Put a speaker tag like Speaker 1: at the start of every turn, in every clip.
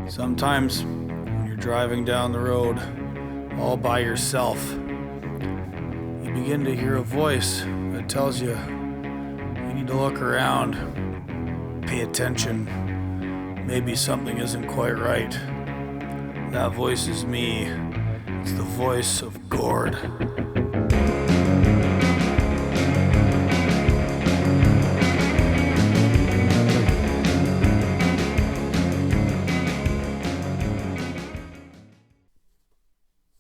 Speaker 1: Sometimes when you're driving down the road all by yourself, you begin to hear a voice that tells you need to look around, pay attention. Maybe something isn't quite right. That voice is me. It's the voice of Gord.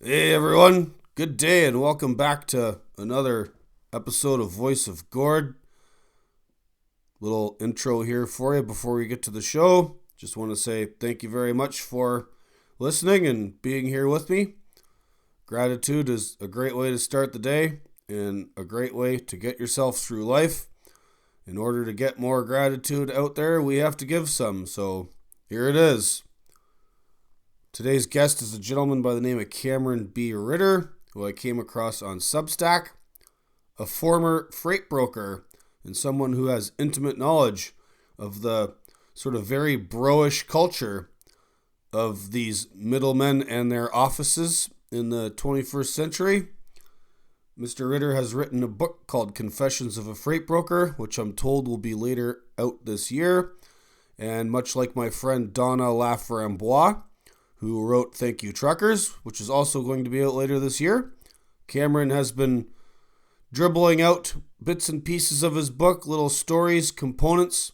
Speaker 1: Hey everyone, good day and welcome back to another episode of Voice of Gord. Little intro here for you before we get to the show. Just want to say thank you very much for listening and being here with me. Gratitude is a great way to start the day and a great way to get yourself through life. In order to get more gratitude out there, we have to give some. So here it is. Today's guest is a gentleman by the name of Cameron Ritter, who I came across on Substack, a former freight broker and someone who has intimate knowledge of the sort of very bro-ish culture of these middlemen and their offices in the 21st century. Mr. Ritter has written a book called Confessions of a Freight Broker, which I'm told will be later out this year. And much like my friend Donna Laframboise, who wrote Thank You Truckers, which is also going to be out later this year, Cameron has been dribbling out bits and pieces of his book, little stories, components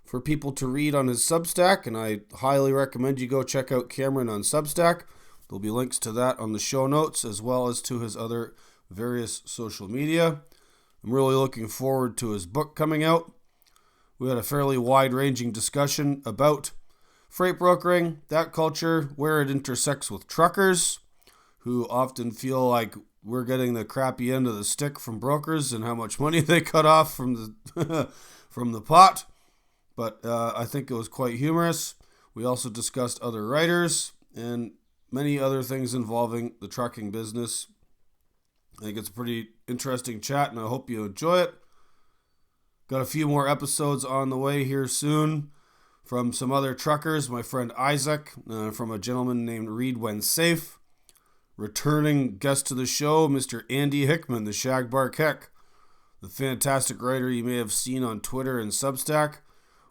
Speaker 1: for people to read on his Substack, and I highly recommend you go check out Cameron on Substack. There'll be links to that on the show notes, as well as to his other various social media. I'm really looking forward to his book coming out. We had a fairly wide-ranging discussion about freight brokering, that culture, where it intersects with truckers, who often feel like we're getting the crappy end of the stick from brokers and how much money they cut off from the from the pot. But I think it was quite humorous. We also discussed other writers and many other things involving the trucking business. I think it's a pretty interesting chat, and I hope you enjoy it. Got a few more episodes on the way here soon from some other truckers. My friend Isaac, from a gentleman named Read When Safe. Returning guest to the show, Mr. Andy Hickman, the Shagbark Heck, the fantastic writer you may have seen on Twitter and Substack.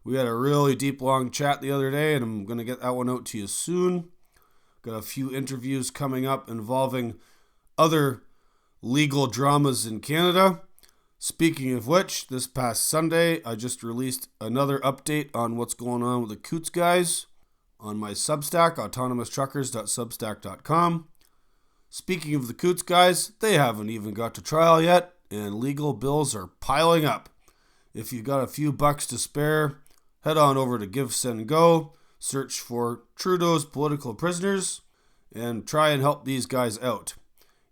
Speaker 1: We had a really deep, long chat the other day, and I'm going to get that one out to you soon. Got a few interviews coming up involving other legal dramas in Canada. Speaking of which, this past Sunday, I just released another update on what's going on with the Coots guys on my Substack, autonomoustruckers.substack.com. Speaking of the Coots guys, they haven't even got to trial yet, and legal bills are piling up. If you've got a few bucks to spare, head on over to Give, Send, Go, search for Trudeau's political prisoners, and try and help these guys out.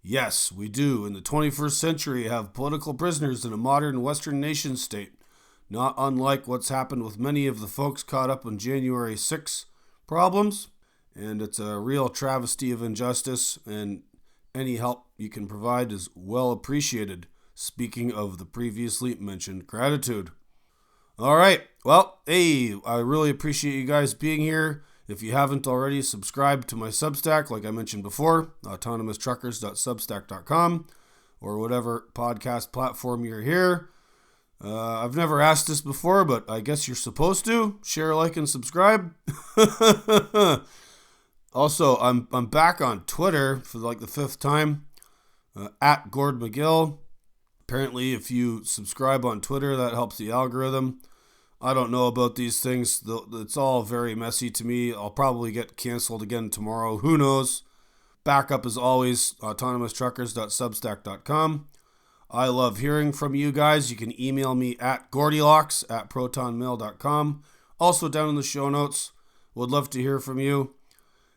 Speaker 1: Yes, we do, in the 21st century, have political prisoners in a modern Western nation state, not unlike what's happened with many of the folks caught up in January 6 problems, and it's a real travesty of injustice, and any help you can provide is well appreciated. Speaking of the previously mentioned gratitude. All right. Well, hey, I really appreciate you guys being here. If you haven't already, subscribe to my Substack, like I mentioned before, autonomoustruckers.substack.com, or whatever podcast platform you're here. I've never asked this before, but I guess you're supposed to. Share, like, and subscribe. Also, I'm back on Twitter for like the fifth time, at Gord McGill. Apparently, if you subscribe on Twitter, that helps the algorithm. I don't know about these things. It's all very messy to me. I'll probably get canceled again tomorrow. Who knows? Backup as always, autonomoustruckers.substack.com. I love hearing from you guys. You can email me at gordilocks@protonmail.com. Also down in the show notes. Would love to hear from you.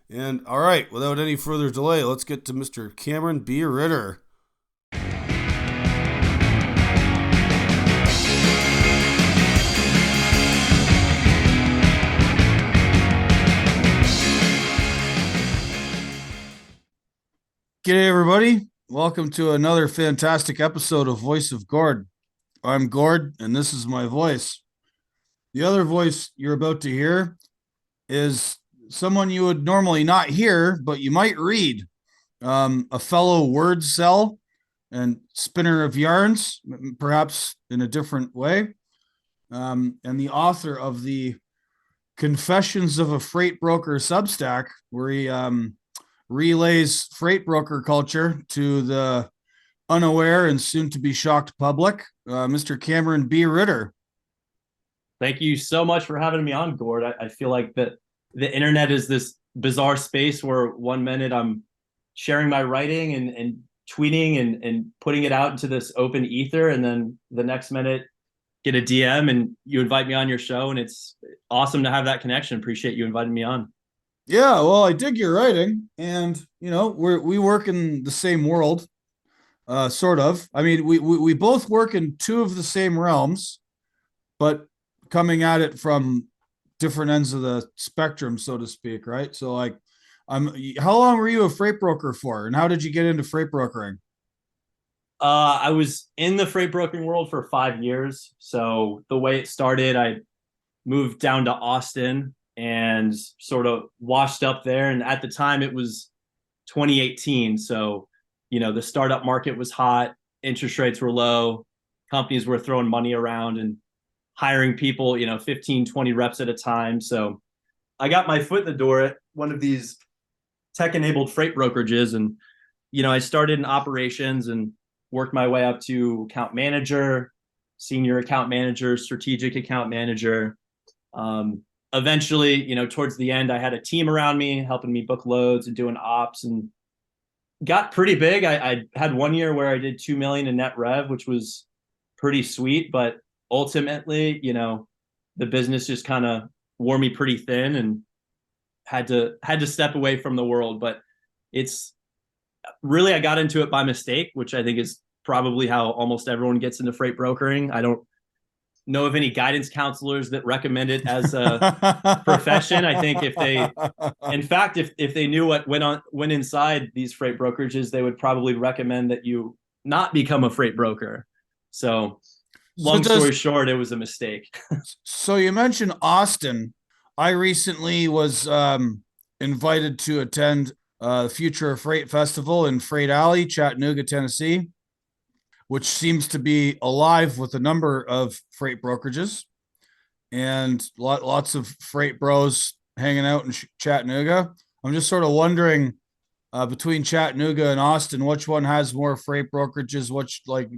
Speaker 1: And all right, without any further delay, let's get to Mr. Cameron B. Ritter. G'day, everybody. Welcome to another fantastic episode of Voice of Gord. I'm Gord, and this is my voice. The other voice you're about to hear is
Speaker 2: someone you would normally not hear, but you might read. A fellow word cell and spinner of yarns, perhaps in a different way, and the author of the Confessions of a Freight Broker Substack, where he relays freight broker culture to the unaware and soon to be shocked public, Mr. Cameron B. Ritter.
Speaker 3: Thank you so much for having me on, Gord. I feel like that the internet is this bizarre space where one minute I'm sharing my writing and tweeting and putting it out into this open ether, and then the next minute get a DM and you invite me on your show, and it's awesome to have that connection. Appreciate you inviting me on.
Speaker 2: Yeah, well, I dig your writing, and we work in the same world, sort of. I mean, we both work in two of the same realms, but coming at it from different ends of the spectrum, so to speak, right? So, like, how long were you a freight broker for, and how did you get into freight brokering?
Speaker 3: I was in the freight brokering world for 5 years. So the way it started, I moved down to Austin and sort of washed up there. And at the time, it was 2018. So, the startup market was hot, interest rates were low, companies were throwing money around and hiring people, 15, 20 reps at a time. So I got my foot in the door at one of these tech enabled freight brokerages. And, I started in operations and worked my way up to account manager, senior account manager, strategic account manager. Eventually, towards the end, I had a team around me helping me book loads and doing ops, and got pretty big. I had 1 year where I did 2 million in net rev, which was pretty sweet. But ultimately, the business just kind of wore me pretty thin and had to step away from the world. But it's really, I got into it by mistake, which I think is probably how almost everyone gets into freight brokering. I don't know of any guidance counselors that recommend it as a profession. I think in fact, if they knew what went inside these freight brokerages, they would probably recommend that you not become a freight broker. So,
Speaker 2: so
Speaker 3: long story
Speaker 2: does
Speaker 3: short, it was a mistake.
Speaker 2: so you mentioned Austin. I recently was invited to attend the Future of Freight Festival in Freight Alley, Chattanooga, Tennessee, which seems to be alive with a number of freight brokerages and lots of freight bros hanging out in Chattanooga. I'm just sort of wondering, between Chattanooga and Austin, which one has more freight brokerages? Which, like,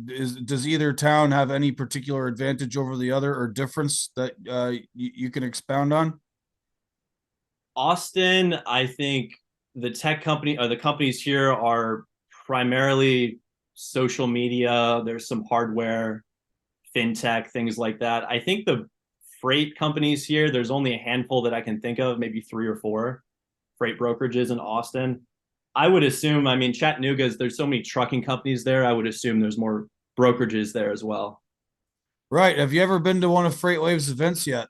Speaker 2: does either town have any particular advantage over the other or difference that you can expound on?
Speaker 3: Austin, I think the tech company or the companies here are primarily social media. There's some hardware, fintech, things like that. I think the freight companies here, there's only a handful that I can think of, maybe three or four freight brokerages in Austin. I would assume, I mean, Chattanooga's, there's so many trucking companies there. I would assume there's more brokerages there as well.
Speaker 2: Right. Have you ever been to one of FreightWave's events yet?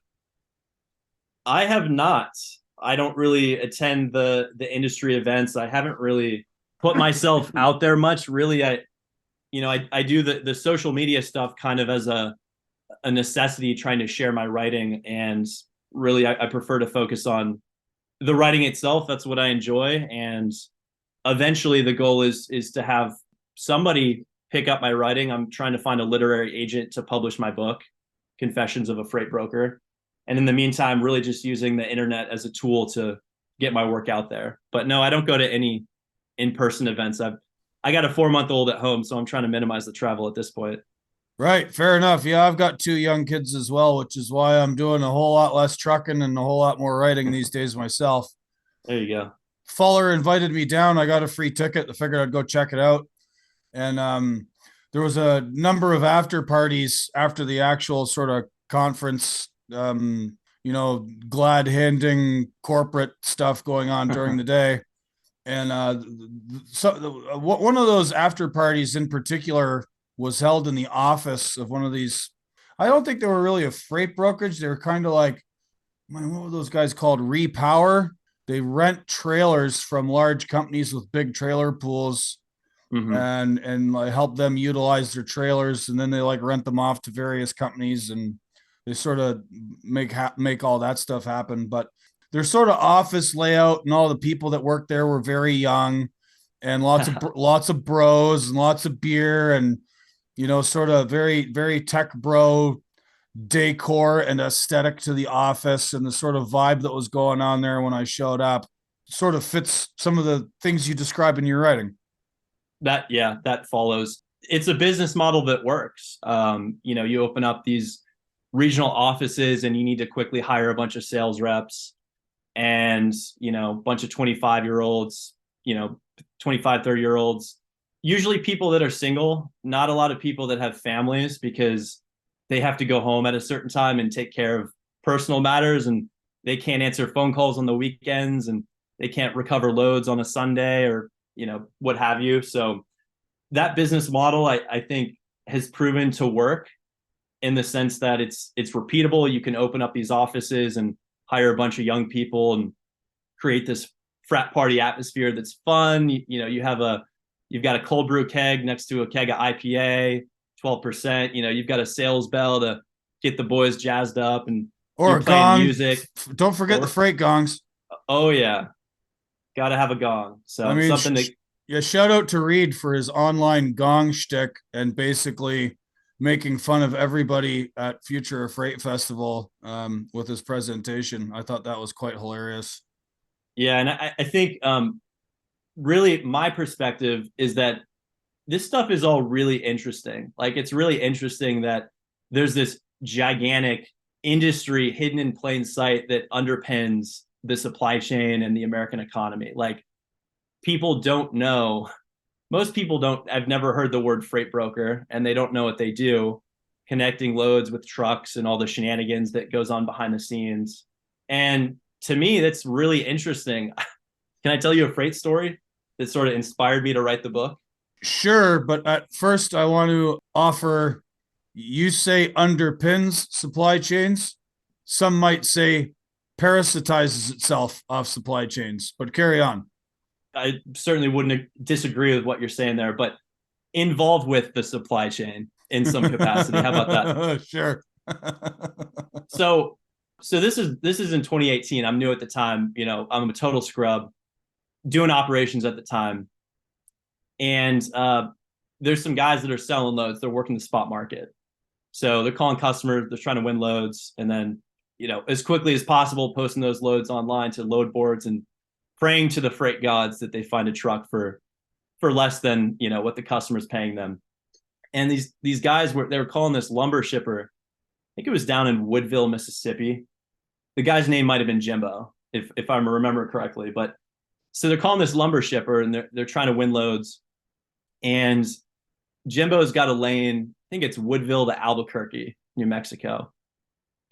Speaker 3: I have not. I don't really attend the industry events. I haven't really put myself out there much. Really, I do the social media stuff kind of as a necessity, trying to share my writing, and really I prefer to focus on the writing itself. That's what I enjoy, and eventually the goal is to have somebody pick up my writing. I'm trying to find a literary agent to publish my book, Confessions of a Freight Broker. And in the meantime, really just using the internet as a tool to get my work out there. But no, I don't go to any in-person events. I got a 4-month-old at home, so I'm trying to minimize the travel at this point.
Speaker 2: Right. Fair enough. Yeah, I've got two young kids as well, which is why I'm doing a whole lot less trucking and a whole lot more writing these days myself.
Speaker 3: There you go.
Speaker 2: Fuller invited me down. I got a free ticket. I figured I'd go check it out. And there was a number of after parties after the actual sort of conference, glad handing corporate stuff going on during the day. And one of those after parties in particular was held in the office of one of these. I don't think they were really a freight brokerage. They were kind of like, man, what were those guys called? Repower. They rent trailers from large companies with big trailer pools
Speaker 3: Mm-hmm.
Speaker 2: and like help them utilize their trailers, and then they like rent them off to various companies, and they sort of make all that stuff happen. But their sort of office layout and all the people that worked there were very young, and lots of bros and lots of beer, and sort of very very tech bro decor and aesthetic to the office, and the sort of vibe that was going on there when I showed up sort of fits some of the things you describe in your writing.
Speaker 3: That follows. It's a business model that works. You open up these regional offices and you need to quickly hire a bunch of sales reps and, a bunch of 25-year-olds, 25, 30-year-olds, usually people that are single, not a lot of people that have families because they have to go home at a certain time and take care of personal matters, and they can't answer phone calls on the weekends, and they can't recover loads on a Sunday or, what have you. So that business model, I think, has proven to work in the sense that it's repeatable. You can open up these offices and hire a bunch of young people and create this frat party atmosphere that's fun. You've got a cold brew keg next to a keg of IPA, 12%. You've got a sales bell to get the boys jazzed up, and
Speaker 2: or
Speaker 3: you're playing
Speaker 2: gong.
Speaker 3: Music.
Speaker 2: Don't forget the freight gongs.
Speaker 3: Oh yeah, got to have a gong. So
Speaker 2: I mean,
Speaker 3: something
Speaker 2: shout out to Reed for his online gong shtick and basically making fun of everybody at Future Freight Festival with his presentation. I thought that was quite hilarious.
Speaker 3: Yeah, and I think really my perspective is that this stuff is all really interesting. Like, it's really interesting that there's this gigantic industry hidden in plain sight that underpins the supply chain and the American economy. Like, people don't know. Most people don't. I've never heard the word freight broker, and they don't know what they do, connecting loads with trucks and all the shenanigans that goes on behind the scenes. And to me, that's really interesting. Can I tell you a freight story that sort of inspired me to write the book?
Speaker 2: Sure, but at first I want to offer, you say underpins supply chains. Some might say parasitizes itself off supply chains, but carry on.
Speaker 3: I certainly wouldn't disagree with what you're saying there, but involved with the supply chain in some capacity. How about that?
Speaker 2: Sure.
Speaker 3: So this is in 2018. I'm new at the time. I'm a total scrub, doing operations at the time. And there's some guys that are selling loads. They're working the spot market. So they're calling customers. They're trying to win loads. And then, as quickly as possible, posting those loads online to load boards and praying to the freight gods that they find a truck for less than, what the customer's paying them. And these guys they were calling this lumber shipper. I think it was down in Woodville, Mississippi. The guy's name might have been Jimbo, if I remember correctly. But so they're calling this lumber shipper, and they're trying to win loads. And Jimbo's got a lane, I think it's Woodville to Albuquerque, New Mexico.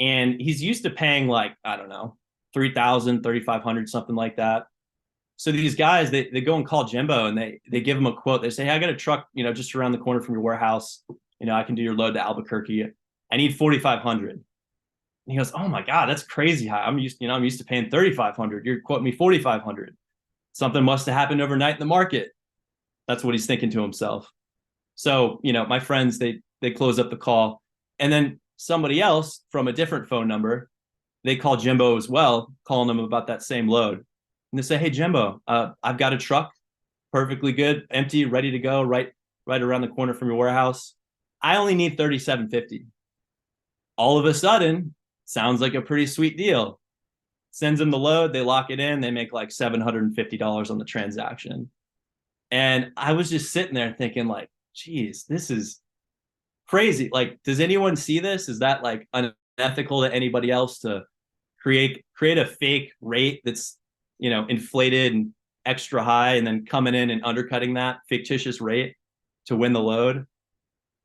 Speaker 3: And he's used to paying like, I don't know, $3,000, $3,500, something like that. So these guys, they go and call Jimbo, and they give him a quote. They say, hey, I got a truck, just around the corner from your warehouse. I can do your load to Albuquerque. I need $4,500. And he goes, oh my God, that's crazy high. I'm used to paying $3,500. You're quoting me $4,500. Something must have happened overnight in the market. That's what he's thinking to himself. So, my friends, they close up the call, and then somebody else from a different phone number, they call Jimbo as well, calling them about that same load. And they say, hey, Jimbo, I've got a truck, perfectly good, empty, ready to go, right around the corner from your warehouse. I only need $3,750. All of a sudden, sounds like a pretty sweet deal. Sends them the load, they lock it in, they make like $750 on the transaction. And I was just sitting there thinking like, geez, this is crazy. Like, does anyone see this? Is that like unethical to anybody else to create a fake rate that's, inflated and extra high, and then coming in and undercutting that fictitious rate to win the load?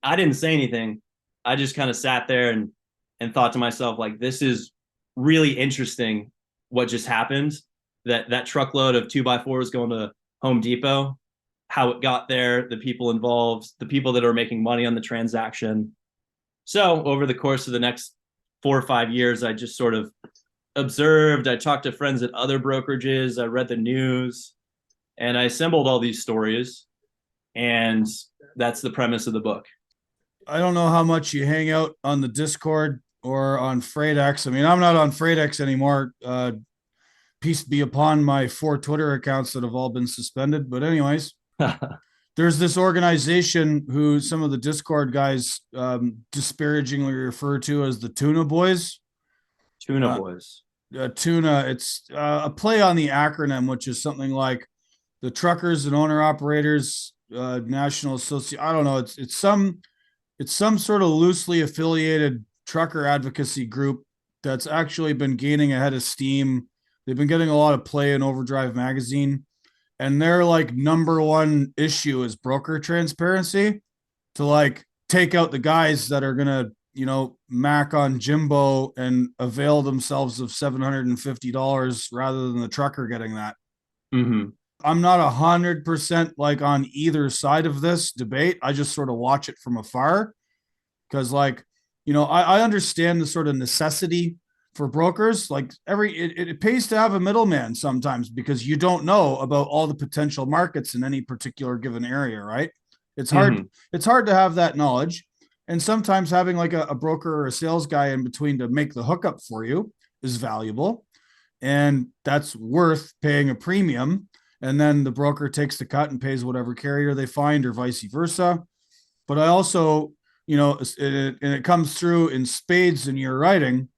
Speaker 3: I didn't say anything. I just kind of sat there and thought to myself, like, this is really interesting what just happened. That truckload of 2x4s going to Home Depot, how it got there, the people involved, the people that are making money on the transaction. So over the course of the next 4 or 5 years, I just sort of observed. I talked to friends at other brokerages. I read the news, and I assembled all these stories. And that's the premise of the book.
Speaker 2: I don't know how much you hang out on the Discord or on FreightX. I mean, I'm not on FreightX anymore. peace be upon my 4 Twitter accounts that have all been suspended. But anyways, there's this organization who some of the Discord guys disparagingly refer to as the Tuna Boys.
Speaker 3: Tuna Boys.
Speaker 2: Tuna, it's a play on the acronym, which is something like the Truckers and Owner Operators National Association. I don't know. It's some sort of loosely affiliated trucker advocacy group that's actually been gaining a head of steam. They've been getting a lot of play in Overdrive magazine, and their like number one issue is broker transparency, to like take out the guys that are gonna, mac on Jimbo and avail themselves of $750 rather than the trucker getting that.
Speaker 3: Mm-hmm.
Speaker 2: I'm not 100% like on either side of this debate. I just sort of watch it from afar because, like, I understand the sort of necessity for brokers. Like it pays to have a middleman sometimes because you don't know about all the potential markets in any particular given area, right? It's hard. Mm-hmm. It's hard to have that knowledge. And sometimes having like a broker or a sales guy in between to make the hookup for you is valuable. And that's worth paying a premium. And then the broker takes the cut and pays whatever carrier they find or vice versa. But I also, it comes through in spades in your writing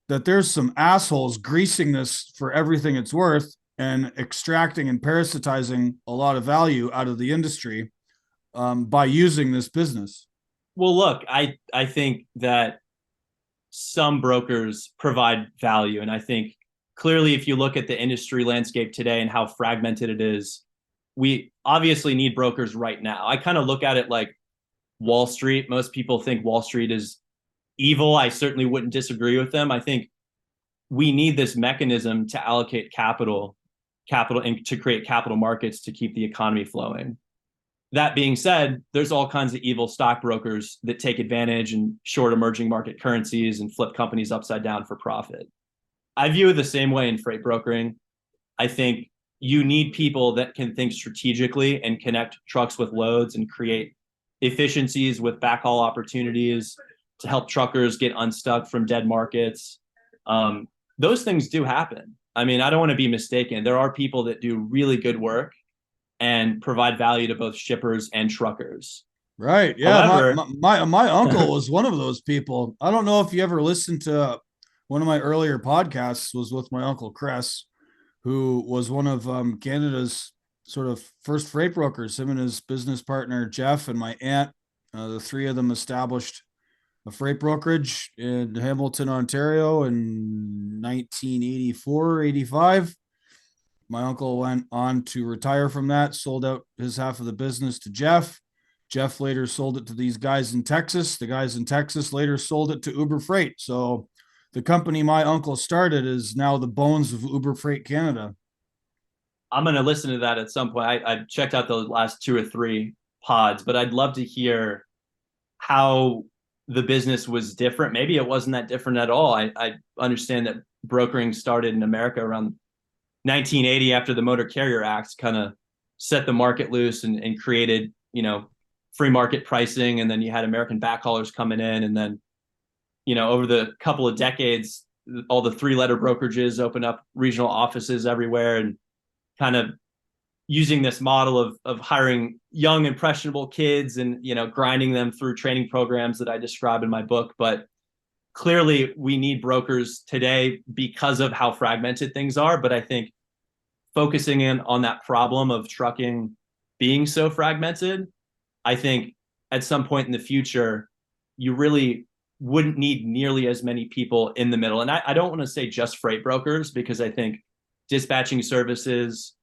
Speaker 2: that there's some assholes greasing this for everything it's worth and extracting and parasitizing a lot of value out of the industry by using this business.
Speaker 3: Well, look, I think that some brokers provide value. And I think clearly, if you look at the industry landscape today and how fragmented it is, we obviously need brokers right now. I kind of look at it like Wall Street. Most people think Wall Street is evil. I certainly wouldn't disagree with them. I think we need this mechanism to allocate capital and to create capital markets to keep the economy flowing. That being said, there's all kinds of evil stockbrokers that take advantage and short emerging market currencies and flip companies upside down for profit. I view it the same way in freight brokering. I think you need people that can think strategically and connect trucks with loads and create efficiencies with backhaul opportunities to help truckers get unstuck from dead markets. Those things do happen. I mean, I don't want to be mistaken. There are people that do really good work and provide value to both shippers and truckers.
Speaker 2: Right. Yeah. However, my uncle was one of those people. I don't know if you ever listened to one of my earlier podcasts. Was with my uncle Chris, who was one of Canada's sort of first freight brokers. Him and his business partner Jeff and my aunt, the three of them established a freight brokerage in Hamilton, Ontario in 1984, 85. My uncle went on to retire from that, sold out his half of the business to Jeff. Jeff later sold it to these guys in Texas. The guys in Texas later sold it to Uber Freight. So the company my uncle started is now the bones of Uber Freight Canada.
Speaker 3: I'm going to listen to that at some point. I've checked out the last 2 or 3 pods, but I'd love to hear how the business was different. Maybe it wasn't that different at all. I understand that brokering started in America around 1980 after the Motor Carrier Act kind of set the market loose and created, free market pricing. And then you had American backhaulers coming in. And then, over the couple of decades, all the 3-letter brokerages opened up regional offices everywhere and kind of using this model of hiring young, impressionable kids and, grinding them through training programs that I describe in my book. But clearly we need brokers today because of how fragmented things are. But I think focusing in on that problem of trucking being so fragmented, I think at some point in the future, you really wouldn't need nearly as many people in the middle. And I don't want to say just freight brokers, because I think dispatching services,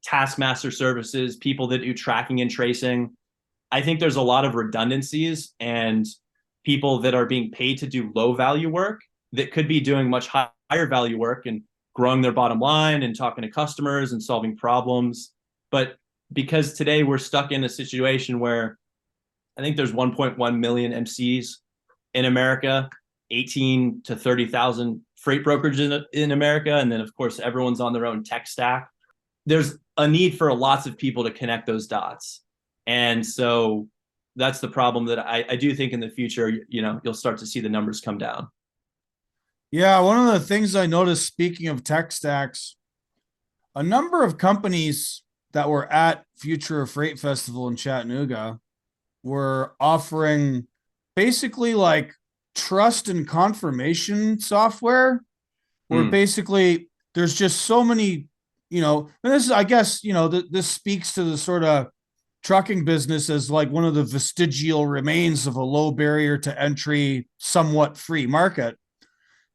Speaker 3: taskmaster services, people that do tracking and tracing, I think there's a lot of redundancies and people that are being paid to do low value work that could be doing much higher value work and growing their bottom line and talking to customers and solving problems. But because today we're stuck in a situation where I think there's 1.1 million MCs in America, 18 to 30,000 freight brokerages in America. And then of course, everyone's on their own tech stack. There's a need for lots of people to connect those dots. And so that's the problem that I do think in the future, you'll start to see the numbers come down.
Speaker 2: Yeah. One of the things I noticed, speaking of tech stacks, a number of companies that were at Future of Freight Festival in Chattanooga were offering basically like trust and confirmation software, where basically there's just so many, and this is, I guess, this speaks to the sort of trucking business as like one of the vestigial remains of a low barrier to entry, somewhat free market.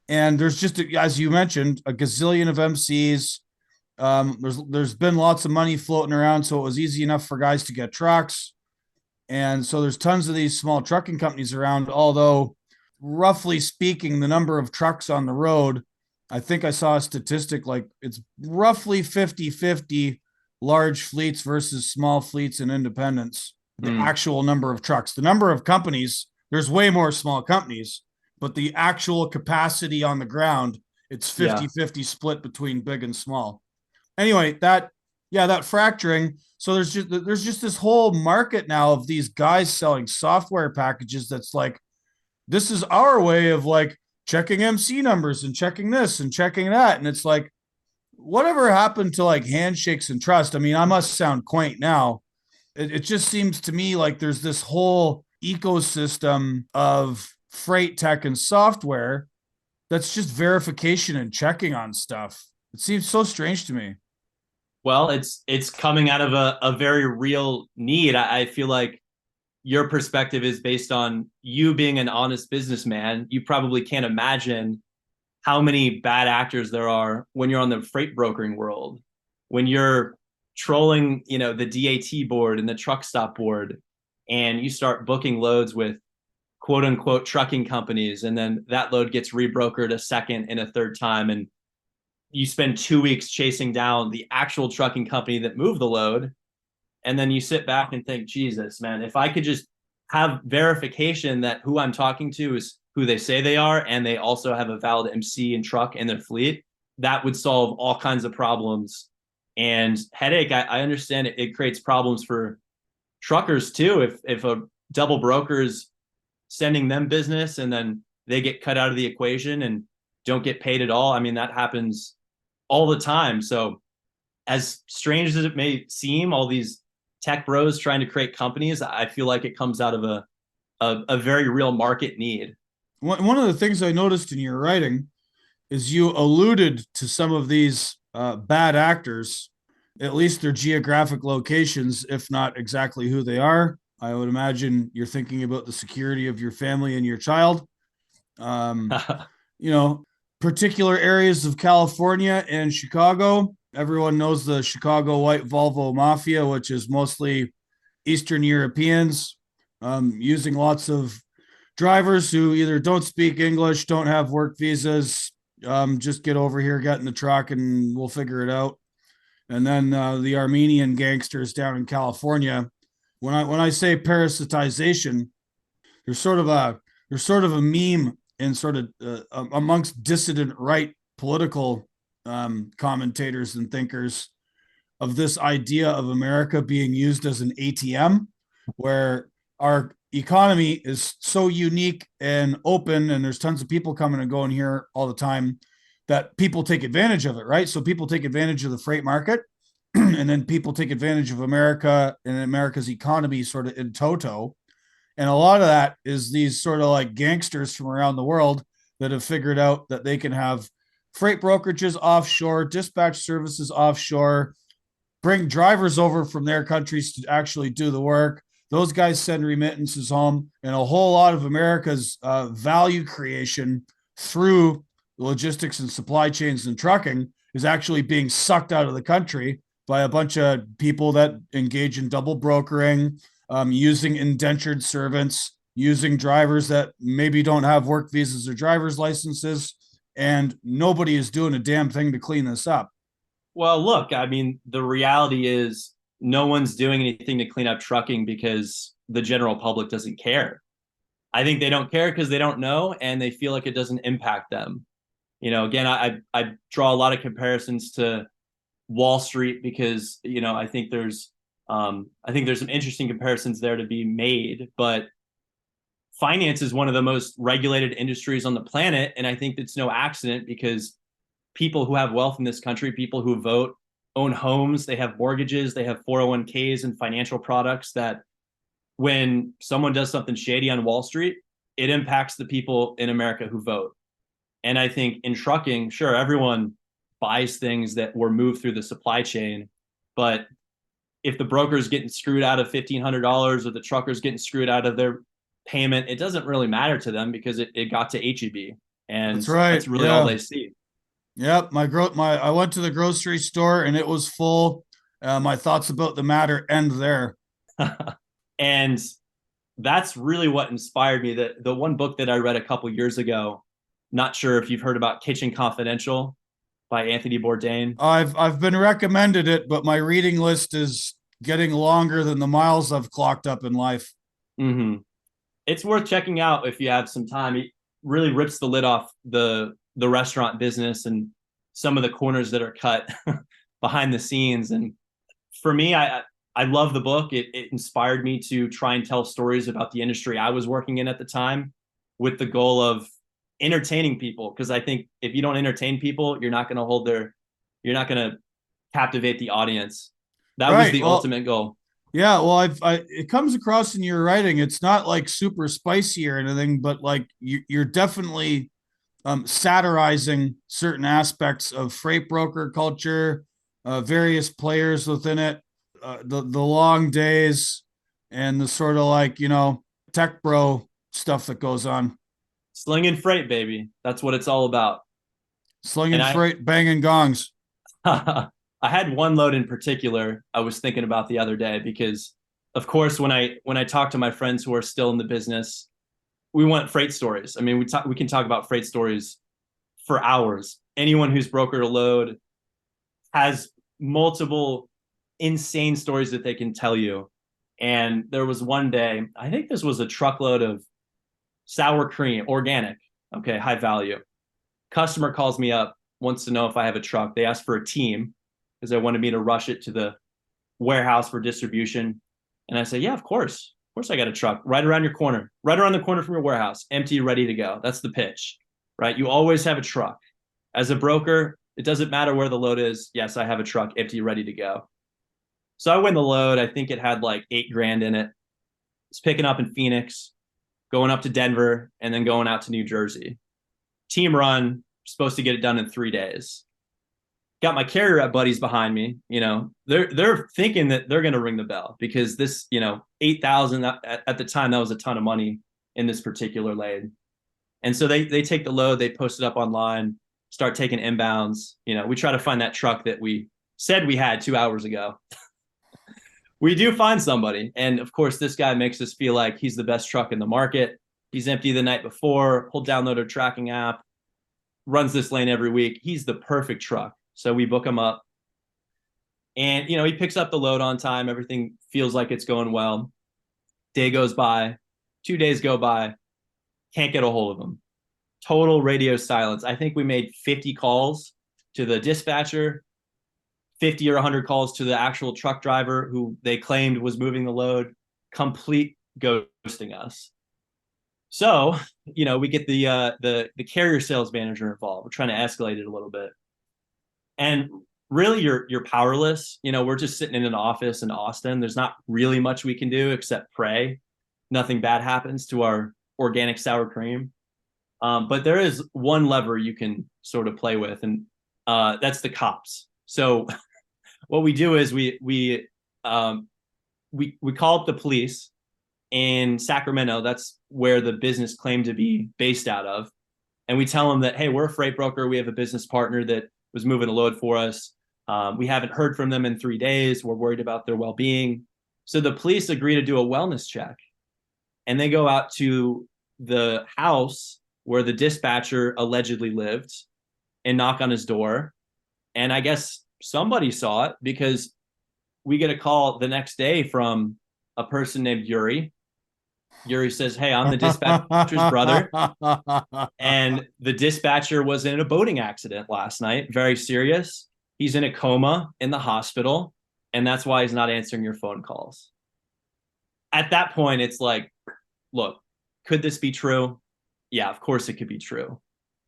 Speaker 2: And there's just, as you mentioned, a gazillion of MCs. There's been lots of money floating around, so it was easy enough for guys to get trucks. And so there's tons of these small trucking companies around, although roughly speaking, the number of trucks on the road, I think I saw a statistic like it's roughly 50-50 large fleets versus small fleets and independents. The actual number of trucks, the number of companies, there's way more small companies, but the actual capacity on the ground, it's 50-50 split between big and small. Anyway, that fracturing. So there's just this whole market now of these guys selling software packages that's like, this is our way of like checking MC numbers and checking this and checking that. And it's like, whatever happened to like handshakes and trust? I mean, I must sound quaint now. It just seems to me like there's this whole ecosystem of freight tech and software that's just verification and checking on stuff. It seems so strange to me.
Speaker 3: Well, it's coming out of a very real need. I feel like your perspective is based on you being an honest businessman. You probably can't imagine how many bad actors there are when you're on the freight brokering world, when you're trolling, the DAT board and the truck stop board, and you start booking loads with quote unquote trucking companies, and then that load gets rebrokered a second and a third time, and you spend 2 weeks chasing down the actual trucking company that moved the load. And then you sit back and think, Jesus, man, if I could just have verification that who I'm talking to is who they say they are, and they also have a valid MC and truck in their fleet, that would solve all kinds of problems. And headache, I understand it creates problems for truckers too. If a double broker is sending them business and then they get cut out of the equation and don't get paid at all, I mean, that happens all the time. So as strange as it may seem, all these tech bros trying to create companies, I feel like it comes out of a very real market need.
Speaker 2: One of the things I noticed in your writing is you alluded to some of these bad actors, at least their geographic locations, if not exactly who they are. I would imagine you're thinking about the security of your family and your child. Particular areas of California and Chicago. Everyone knows the Chicago White Volvo Mafia, which is mostly Eastern Europeans, using lots of drivers who either don't speak English, don't have work visas, just get over here, get in the truck, and we'll figure it out. And then the Armenian gangsters down in California. When I say parasitization, there's sort of a meme in sort of amongst dissident right political commentators and thinkers of this idea of America being used as an ATM, where our economy is so unique and open, and there's tons of people coming and going here all the time, that people take advantage of it, right? So people take advantage of the freight market, and then people take advantage of America and America's economy sort of in toto. And a lot of that is these sort of like gangsters from around the world that have figured out that they can have freight brokerages offshore, dispatch services offshore, bring drivers over from their countries to actually do the work. Those guys send remittances home, and a whole lot of America's value creation through logistics and supply chains and trucking is actually being sucked out of the country by a bunch of people that engage in double brokering, using indentured servants, using drivers that maybe don't have work visas or driver's licenses, and nobody is doing a damn thing to clean this up.
Speaker 3: Well, look, I mean, the reality is no one's doing anything to clean up trucking because the general public doesn't care. I think they don't care because they don't know, and they feel like it doesn't impact them. Again, I draw a lot of comparisons to Wall Street because, I think there's some interesting comparisons there to be made, but finance is one of the most regulated industries on the planet. And I think it's no accident, because people who have wealth in this country, people who vote, own homes, they have mortgages, they have 401ks and financial products that when someone does something shady on Wall Street, it impacts the people in America who vote. And I think in trucking, sure, everyone buys things that were moved through the supply chain, but if the broker's getting screwed out of $1,500 or the trucker's getting screwed out of their payment, it doesn't really matter to them because it got to HEB, and
Speaker 2: That's right.
Speaker 3: that's really all they see.
Speaker 2: Yep. I went to the grocery store and it was full. My thoughts about the matter end there.
Speaker 3: And that's really what inspired me. The one book that I read a couple years ago, not sure if you've heard about Kitchen Confidential by Anthony Bourdain.
Speaker 2: I've been recommended it, but my reading list is getting longer than the miles I've clocked up in life.
Speaker 3: Mm-hmm. It's worth checking out if you have some time. It really rips the lid off the restaurant business and some of the corners that are cut behind the scenes. And for me, I love the book. It inspired me to try and tell stories about the industry I was working in at the time, with the goal of entertaining people. Because I think if you don't entertain people, you're not going to captivate the audience. That was the ultimate goal.
Speaker 2: Yeah, well, it comes across in your writing. It's not like super spicy or anything, but like you're definitely satirizing certain aspects of freight broker culture, various players within it, the long days, and the sort of like, tech bro stuff that goes on.
Speaker 3: Slinging freight, baby. That's what it's all about.
Speaker 2: Slinging freight, banging gongs.
Speaker 3: I had one load in particular I was thinking about the other day because, of course, when I talk to my friends who are still in the business, we want freight stories. I mean, we can talk about freight stories for hours. Anyone who's brokered a load has multiple insane stories that they can tell you. And there was one day, I think this was a truckload of sour cream, organic, okay, high value. Customer calls me up, wants to know if I have a truck. They asked for a team because they wanted me to rush it to the warehouse for distribution. And I said, yeah, of course. Of course I got a truck right around your corner, right around the corner from your warehouse, empty, ready to go. That's the pitch, right? You always have a truck. As a broker, it doesn't matter where the load is. Yes, I have a truck, empty, ready to go. So I win the load. I think it had like $8,000 in it. It's picking up in Phoenix, going up to Denver, and then going out to New Jersey. Team run, supposed to get it done in 3 days. Got my carrier rep buddies behind me. They're thinking that they're going to ring the bell because this, 8,000 at the time, that was a ton of money in this particular lane. And so they take the load, they post it up online, start taking inbounds. We try to find that truck that we said we had 2 hours ago. We do find somebody. And of course, this guy makes us feel like he's the best truck in the market. He's empty the night before. He'll download a tracking app, runs this lane every week. He's the perfect truck. So we book him up. And, he picks up the load on time. Everything feels like it's going well. Day goes by. 2 days go by. Can't get a hold of him. Total radio silence. I think we made 50 calls to the dispatcher, 50 or 100 calls to the actual truck driver who they claimed was moving the load. Complete ghosting us. So, we get the carrier sales manager involved. We're trying to escalate it a little bit. And really, you're powerless. We're just sitting in an office in Austin. There's not really much we can do except pray nothing bad happens to our organic sour cream. But there is one lever you can sort of play with, and that's the cops. So what we do is we call up the police in Sacramento. That's where the business claimed to be based out of. And we tell them that, hey, we're a freight broker. We have a business partner that was moving a load for us. We haven't heard from them in 3 days. We're worried about their well-being. So the police agree to do a wellness check. And they go out to the house where the dispatcher allegedly lived and knock on his door. And I guess somebody saw it because we get a call the next day from a person named Yuri. Yuri says, hey, I'm the dispatcher's brother. And the dispatcher was in a boating accident last night, very serious. He's in a coma in the hospital, and that's why he's not answering your phone calls. At that point, it's like, look, could this be true? Yeah, of course it could be true.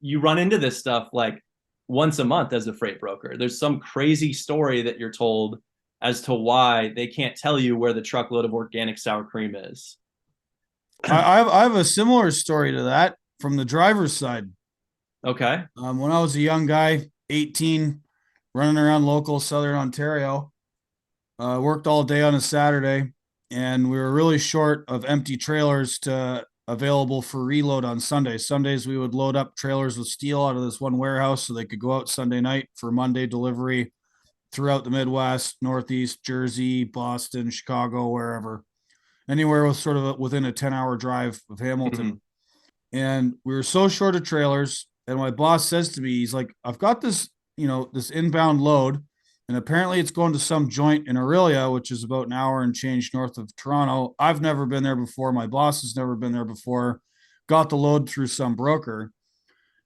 Speaker 3: You run into this stuff like once a month as a freight broker. There's some crazy story that you're told as to why they can't tell you where the truckload of organic sour cream is.
Speaker 2: I have a similar story to that from the driver's side.
Speaker 3: Okay.
Speaker 2: When I was a young guy, 18, running around local Southern Ontario, worked all day on a Saturday, and we were really short of empty trailers to available for reload on Sundays. Sundays we would load up trailers with steel out of this one warehouse so they could go out Sunday night for Monday delivery throughout the Midwest, Northeast, Jersey, Boston, Chicago, wherever. Anywhere was sort of within a 10-hour drive of Hamilton.
Speaker 3: Mm-hmm.
Speaker 2: And we were so short of trailers. And my boss says to me, he's like, I've got this, this inbound load. And apparently it's going to some joint in Aurelia, which is about an hour and change north of Toronto. I've never been there before. My boss has never been there before. Got the load through some broker.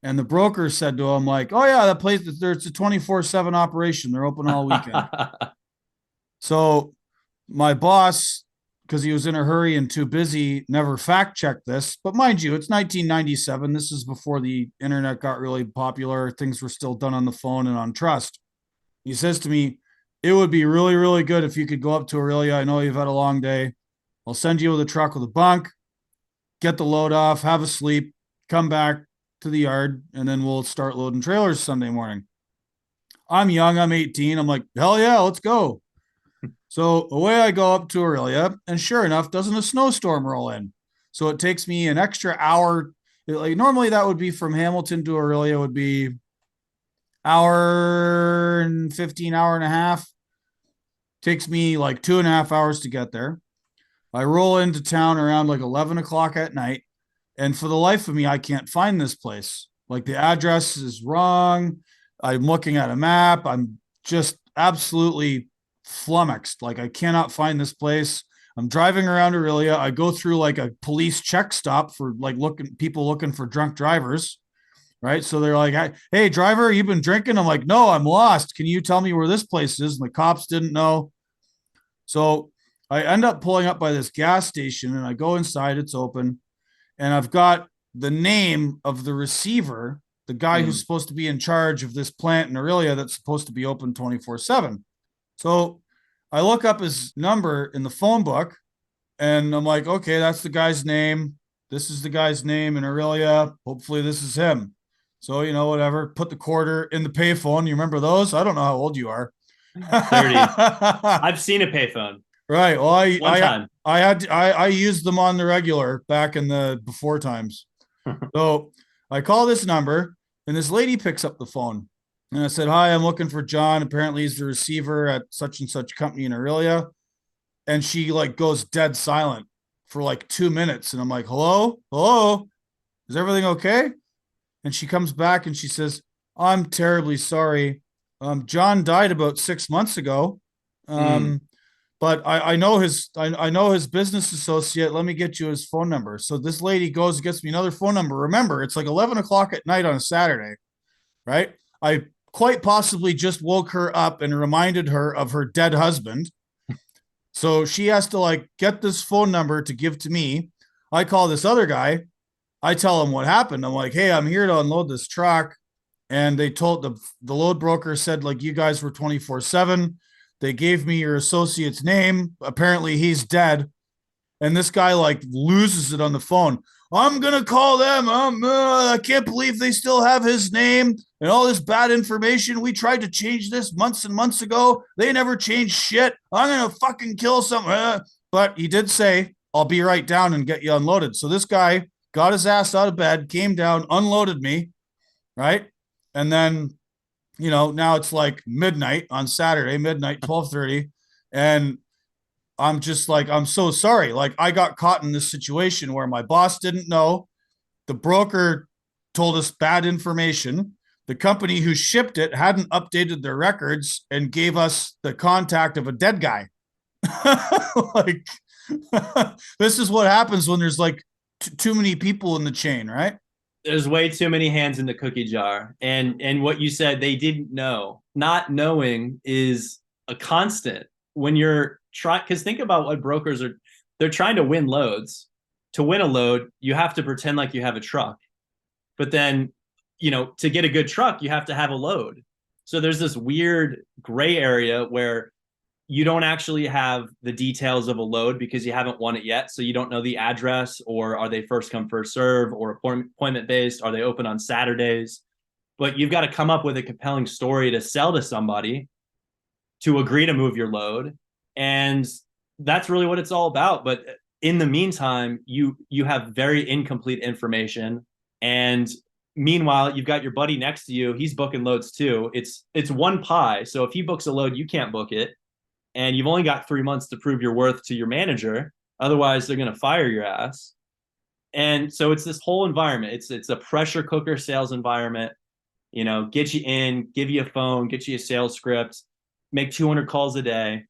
Speaker 2: And the broker said to him, like, oh, yeah, that place, it's a 24/7 operation. They're open all weekend. So my boss, because he was in a hurry and too busy, never fact checked this. But mind you, it's 1997. This is before the internet got really popular. Things were still done on the phone and on trust. He says to me, it would be really, really good if you could go up to Aurelia. I know you've had a long day. I'll send you with a truck with a bunk, get the load off, have a sleep, come back to the yard, and then we'll start loading trailers Sunday morning. I'm young, I'm 18. I'm like, hell yeah, let's go. So away I go up to Aurelia, and sure enough, doesn't a snowstorm roll in? So it takes me an extra hour. Like normally that would be from Hamilton to Aurelia would be hour and 15, hour and a half. Takes me like 2.5 hours to get there. I roll into town around like 11 o'clock at night. And for the life of me, I can't find this place. Like the address is wrong. I'm looking at a map. I'm just absolutely flummoxed. Like I cannot find this place. I'm driving around Aurelia. I go through like a police check stop for like people looking for drunk drivers. Right. So they're like, hey, driver, you've been drinking? I'm like, no, I'm lost. Can you tell me where this place is? And the cops didn't know. So I end up pulling up by this gas station and I go inside. It's open. And I've got the name of the receiver, the guy who's supposed to be in charge of this plant in Aurelia that's supposed to be open 24/7. So I look up his number in the phone book and I'm like, okay, that's the guy's name. This is the guy's name in Aurelia. Hopefully this is him. So, whatever, put the quarter in the payphone. You remember those? I don't know how old you are.
Speaker 3: 30. I've seen a payphone.
Speaker 2: Right. Well, I used them on the regular back in the before times. So I call this number and this lady picks up the phone and I said, hi, I'm looking for John. Apparently he's the receiver at such and such company in Aurelia. And she like goes dead silent for like 2 minutes. And I'm like, hello, is everything okay? And she comes back and she says, I'm terribly sorry. John died about 6 months ago. But I know his business associate. Let me get you his phone number. So this lady goes and gets me another phone number. Remember, it's like 11 o'clock at night on a Saturday, right? I quite possibly just woke her up and reminded her of her dead husband. So she has to like get this phone number to give to me. I call this other guy. I tell him what happened. I'm like, hey, I'm here to unload this truck. And they told the load broker said like you guys were 24/7. They gave me your associate's name. Apparently he's dead. And this guy like loses it on the phone. I'm going to call them. I can't believe they still have his name and all this bad information. We tried to change this months and months ago. They never changed shit. I'm going to fucking kill someone. But he did say, I'll be right down and get you unloaded. So this guy got his ass out of bed, came down, unloaded me. Right. And then, now it's like midnight on Saturday, midnight, 12:30. And I'm just like, I'm so sorry. Like I got caught in this situation where my boss didn't know. The broker told us bad information. The company who shipped it hadn't updated their records and gave us the contact of a dead guy. Like this is what happens when there's like too many people in the chain, right?
Speaker 3: There's way too many hands in the cookie jar. And what you said, they didn't know. Not knowing is a constant when you're trying, because think about what brokers are, they're trying to win loads. To win a load, you have to pretend like you have a truck. But then to get a good truck, you have to have a load. So there's this weird gray area where you don't actually have the details of a load because you haven't won it yet. So you don't know the address, or are they first come, first serve, or appointment based? Are they open on Saturdays? But you've got to come up with a compelling story to sell to somebody to agree to move your load. And that's really what it's all about. But in the meantime, you have very incomplete information. And meanwhile, you've got your buddy next to you. He's booking loads too. It's one pie. So if he books a load, you can't book it. And you've only got 3 months to prove your worth to your manager. Otherwise, they're going to fire your ass. And so it's this whole environment. It's a pressure cooker sales environment. Get you in, give you a phone, get you a sales script, make 200 calls a day.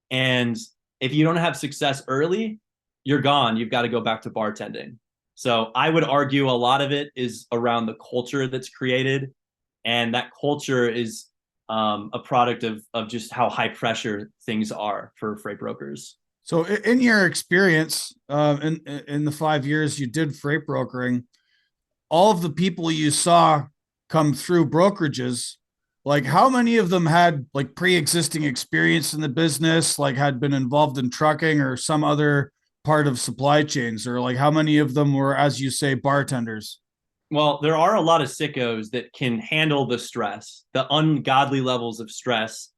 Speaker 3: And if you don't have success early, you're gone. You've got to go back to bartending. So I would argue a lot of it is around the culture that's created. And that culture is a product of just how high pressure things are for freight brokers.
Speaker 2: So in your experience, in the 5 years you did freight brokering, all of the people you saw come through brokerages, like how many of them had like pre-existing experience in the business, like had been involved in trucking or some other part of supply chains, or like how many of them were, as you say, bartenders?
Speaker 3: Well, there are a lot of sickos that can handle the stress, the ungodly levels of stress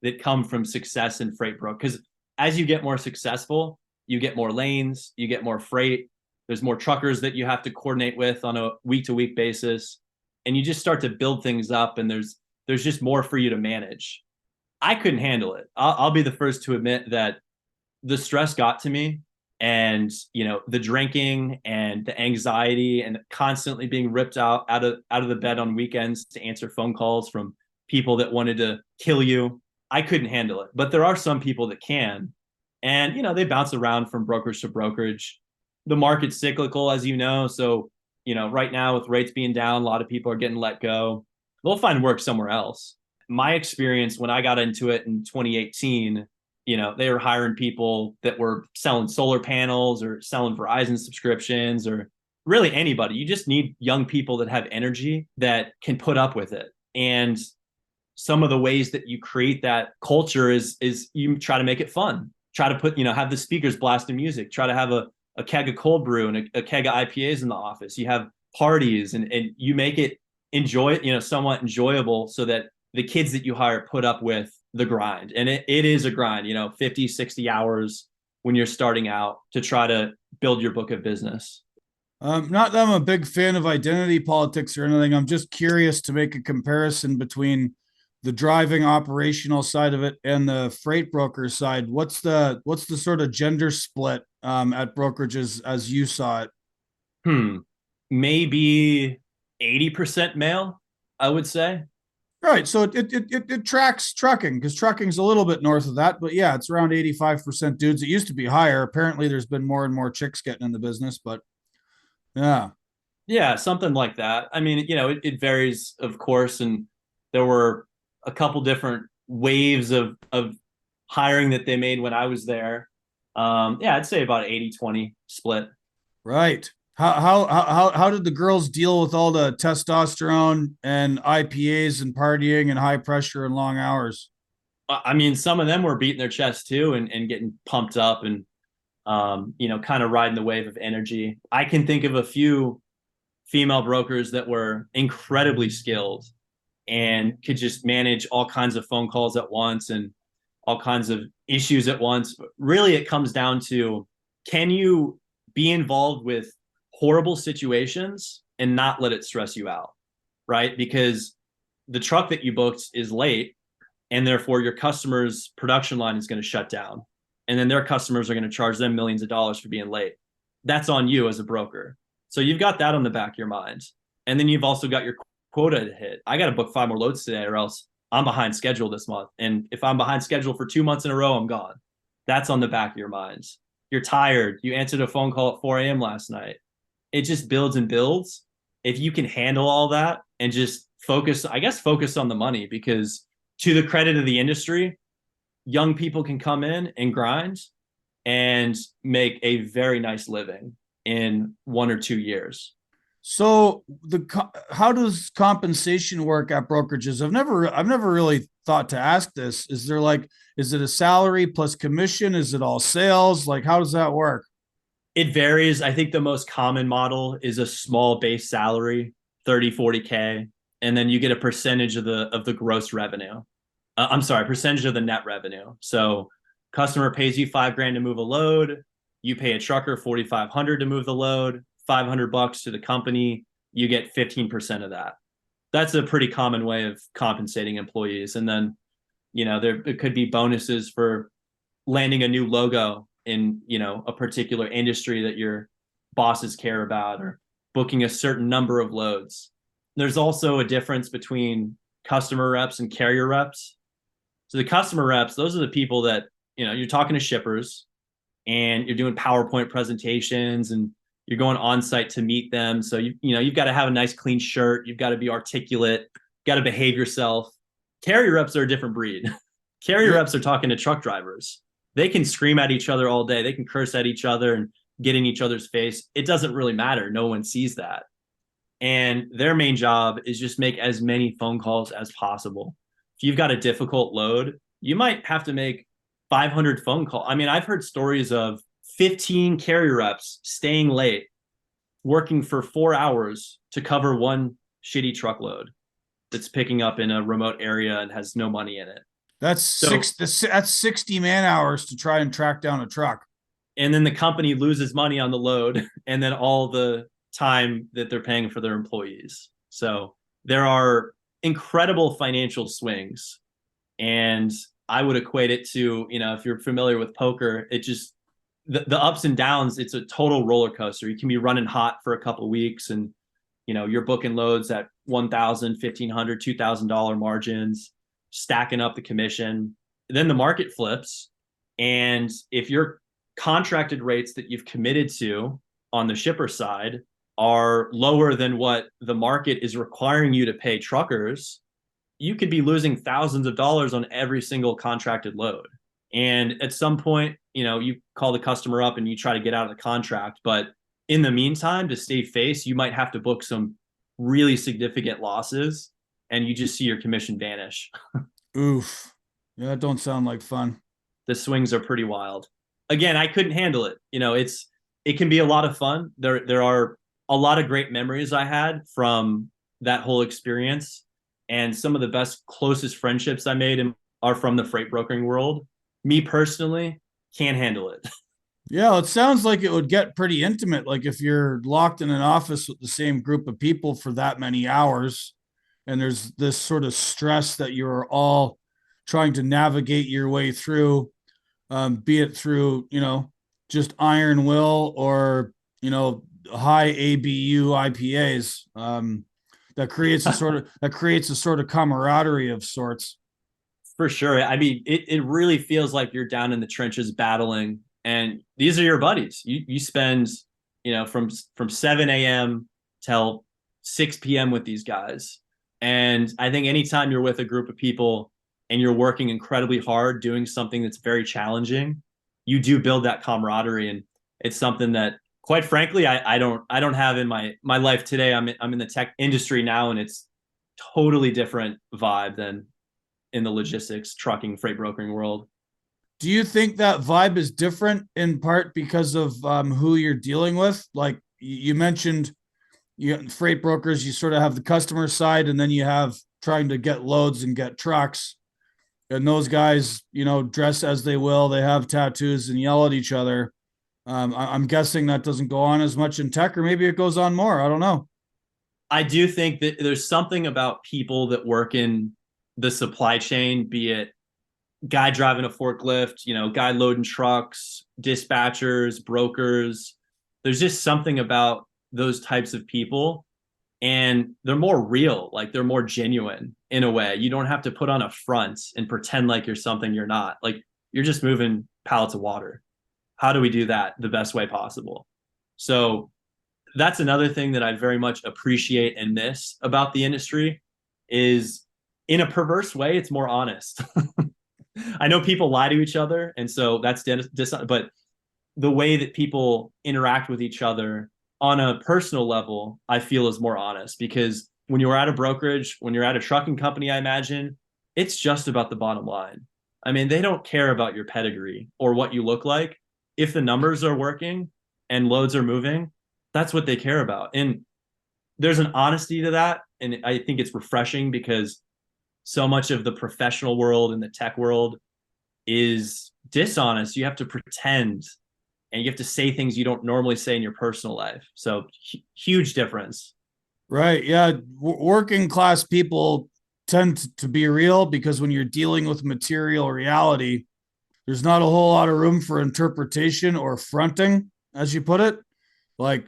Speaker 3: that come from success in freight broker. Because as you get more successful, you get more lanes, you get more freight. There's more truckers that you have to coordinate with on a week-to-week basis, and you just start to build things up. And there's just more for you to manage. I couldn't handle it. I'll be the first to admit that the stress got to me. And the drinking and the anxiety and constantly being ripped out of the bed on weekends to answer phone calls from people that wanted to kill you. I couldn't handle it. But there are some people that can. And they bounce around from brokerage to brokerage. The market's cyclical, as you know. So right now with rates being down, a lot of people are getting let go. They'll find work somewhere else. My experience when I got into it in 2018, they were hiring people that were selling solar panels or selling Verizon subscriptions, or really anybody. You just need young people that have energy that can put up with it. And some of the ways that you create that culture is you try to make it fun. Try to put, have the speakers blasting music. Try to have a keg of cold brew and a keg of IPAs in the office. You have parties and you make it somewhat enjoyable so that the kids that you hire put up with the grind. And it is a grind, 50, 60 hours when you're starting out to try to build your book of business.
Speaker 2: Not that I'm a big fan of identity politics or anything. I'm just curious to make a comparison between the driving operational side of it and the freight broker side. What's the sort of gender split at brokerages as you saw it?
Speaker 3: Maybe 80% male, I would say.
Speaker 2: Right. So it tracks trucking, because trucking's a little bit north of that, but yeah, it's around 85% dudes. It used to be higher. Apparently there's been more and more chicks getting in the business, but yeah.
Speaker 3: Yeah, something like that. I mean, it varies, of course. And there were a couple different waves of hiring that they made when I was there. Yeah, I'd say about 80-20 split.
Speaker 2: Right. How did the girls deal with all the testosterone and IPAs and partying and high pressure and long hours?
Speaker 3: I mean, some of them were beating their chest too and getting pumped up and, kind of riding the wave of energy. I can think of a few female brokers that were incredibly skilled and could just manage all kinds of phone calls at once and all kinds of issues at once. Really, it comes down to, can you be involved with horrible situations and not let it stress you out, right? Because the truck that you booked is late, and therefore your customer's production line is going to shut down. And then their customers are going to charge them millions of dollars for being late. That's on you as a broker. So you've got that on the back of your mind. And then you've also got your quota to hit. I got to book 5 more loads today, or else I'm behind schedule this month. And if I'm behind schedule for 2 months in a row, I'm gone. That's on the back of your minds. You're tired. You answered a phone call at 4 a.m. last night. It just builds and builds. If you can handle all that and just focus on the money, because to the credit of the industry, young people can come in and grind and make a very nice living in 1 or 2 years.
Speaker 2: So how does compensation work at brokerages? I've never really thought to ask this. Is it a salary plus commission? Is it all sales? Like, how does that work?
Speaker 3: It varies. I think the most common model is a small base salary, 30, 40K, and then you get a percentage of the gross revenue. I'm sorry, percentage of the net revenue. So customer pays you $5,000 to move a load. You pay a trucker 4,500 to move the load, $500 to the company. You get 15% of that. That's a pretty common way of compensating employees. And then, it could be bonuses for landing a new logo in, a particular industry that your bosses care about, or booking a certain number of loads. There's also a difference between customer reps and carrier reps. So the customer reps, those are the people that, you're talking to shippers and you're doing PowerPoint presentations and you're going on site to meet them. So you've got to have a nice clean shirt. You've got to be articulate, got to behave yourself. Carrier reps are a different breed. Carrier reps are talking to truck drivers. They can scream at each other all day. They can curse at each other and get in each other's face. It doesn't really matter. No one sees that. And their main job is just make as many phone calls as possible. If you've got a difficult load, you might have to make 500 phone calls. I mean, I've heard stories of 15 carrier reps staying late, working for 4 hours to cover one shitty truckload that's picking up in a remote area and has no money in it.
Speaker 2: That's that's 60 man hours to try and track down a truck.
Speaker 3: And then the company loses money on the load and then all the time that they're paying for their employees. So there are incredible financial swings. And I would equate it to, if you're familiar with poker, it just, the ups and downs, it's a total roller coaster. You can be running hot for a couple of weeks and, you're booking loads at $1,000, $1,500, $2,000 margins, stacking up the commission. Then the market flips. And if your contracted rates that you've committed to on the shipper side are lower than what the market is requiring you to pay truckers, you could be losing thousands of dollars on every single contracted load. And at some point, you call the customer up and you try to get out of the contract. But in the meantime, to save face, you might have to book some really significant losses and you just see your commission vanish.
Speaker 2: Oof. Yeah, that don't sound like fun.
Speaker 3: The swings are pretty wild. Again, I couldn't handle it. It can be a lot of fun. There are a lot of great memories I had from that whole experience. And some of the best, closest friendships I made are from the freight brokering world. Me personally, can't handle it.
Speaker 2: Yeah, it sounds like it would get pretty intimate. Like if you're locked in an office with the same group of people for that many hours, and there's this sort of stress that you're all trying to navigate your way through, be it through, just iron will or, high ABU IPAs. That creates a sort of camaraderie of sorts.
Speaker 3: For sure. I mean, it really feels like you're down in the trenches battling, and these are your buddies. You spend, from 7 a.m. till 6 p.m. with these guys. And I think anytime you're with a group of people and you're working incredibly hard, doing something that's very challenging, you do build that camaraderie. And it's something that, quite frankly, I don't have in my life today. I'm in the tech industry now, and it's totally different vibe than in the logistics, trucking, freight brokering world.
Speaker 2: Do you think that vibe is different in part because of who you're dealing with? Like you mentioned, freight brokers, you sort of have the customer side, and then you have trying to get loads and get trucks. And those guys, dress as they will. They have tattoos and yell at each other. I'm guessing that doesn't go on as much in tech, or maybe it goes on more. I don't know.
Speaker 3: I do think that there's something about people that work in the supply chain, be it guy driving a forklift, guy loading trucks, dispatchers, brokers. There's just something about those types of people, and they're more real, like they're more genuine in a way. You don't have to put on a front and pretend like you're something you're not. Like you're just moving pallets of water. How do we do that the best way possible? So that's another thing that I very much appreciate and miss about the industry is, in a perverse way, it's more honest. I know people lie to each other, and so that's but the way that people interact with each other on a personal level, I feel is more honest because when you're at a brokerage, when you're at a trucking company, I imagine it's just about the bottom line. I mean, they don't care about your pedigree or what you look like. If the numbers are working and loads are moving, that's what they care about. And there's an honesty to that. And I think it's refreshing because so much of the professional world and the tech world is dishonest. You have to pretend and you have to say things you don't normally say in your personal life. So huge difference.
Speaker 2: Right. Yeah. Working class people tend to be real because when you're dealing with material reality, there's not a whole lot of room for interpretation or fronting, as you put it. Like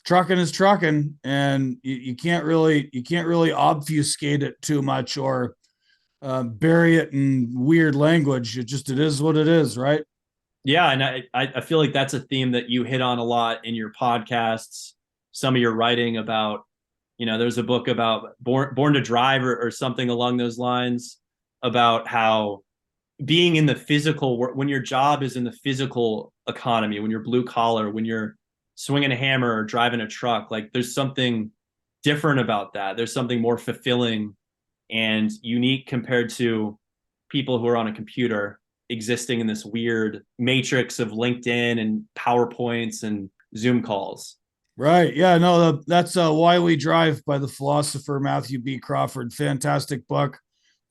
Speaker 2: trucking is trucking, and you can't really obfuscate it too much or bury it in weird language. It is what it is, right?
Speaker 3: Yeah, and I feel like that's a theme that you hit on a lot in your podcasts, some of your writing about, there's a book about Born to Drive or something along those lines about how being in the physical work, when your job is in the physical economy, when you're blue collar, when you're swinging a hammer or driving a truck, like there's something different about that. There's something more fulfilling and unique compared to people who are on a computer existing in this weird matrix of LinkedIn and PowerPoints and Zoom calls.
Speaker 2: Right. Yeah. No, that's Why We Drive by the philosopher Matthew B. Crawford. Fantastic book.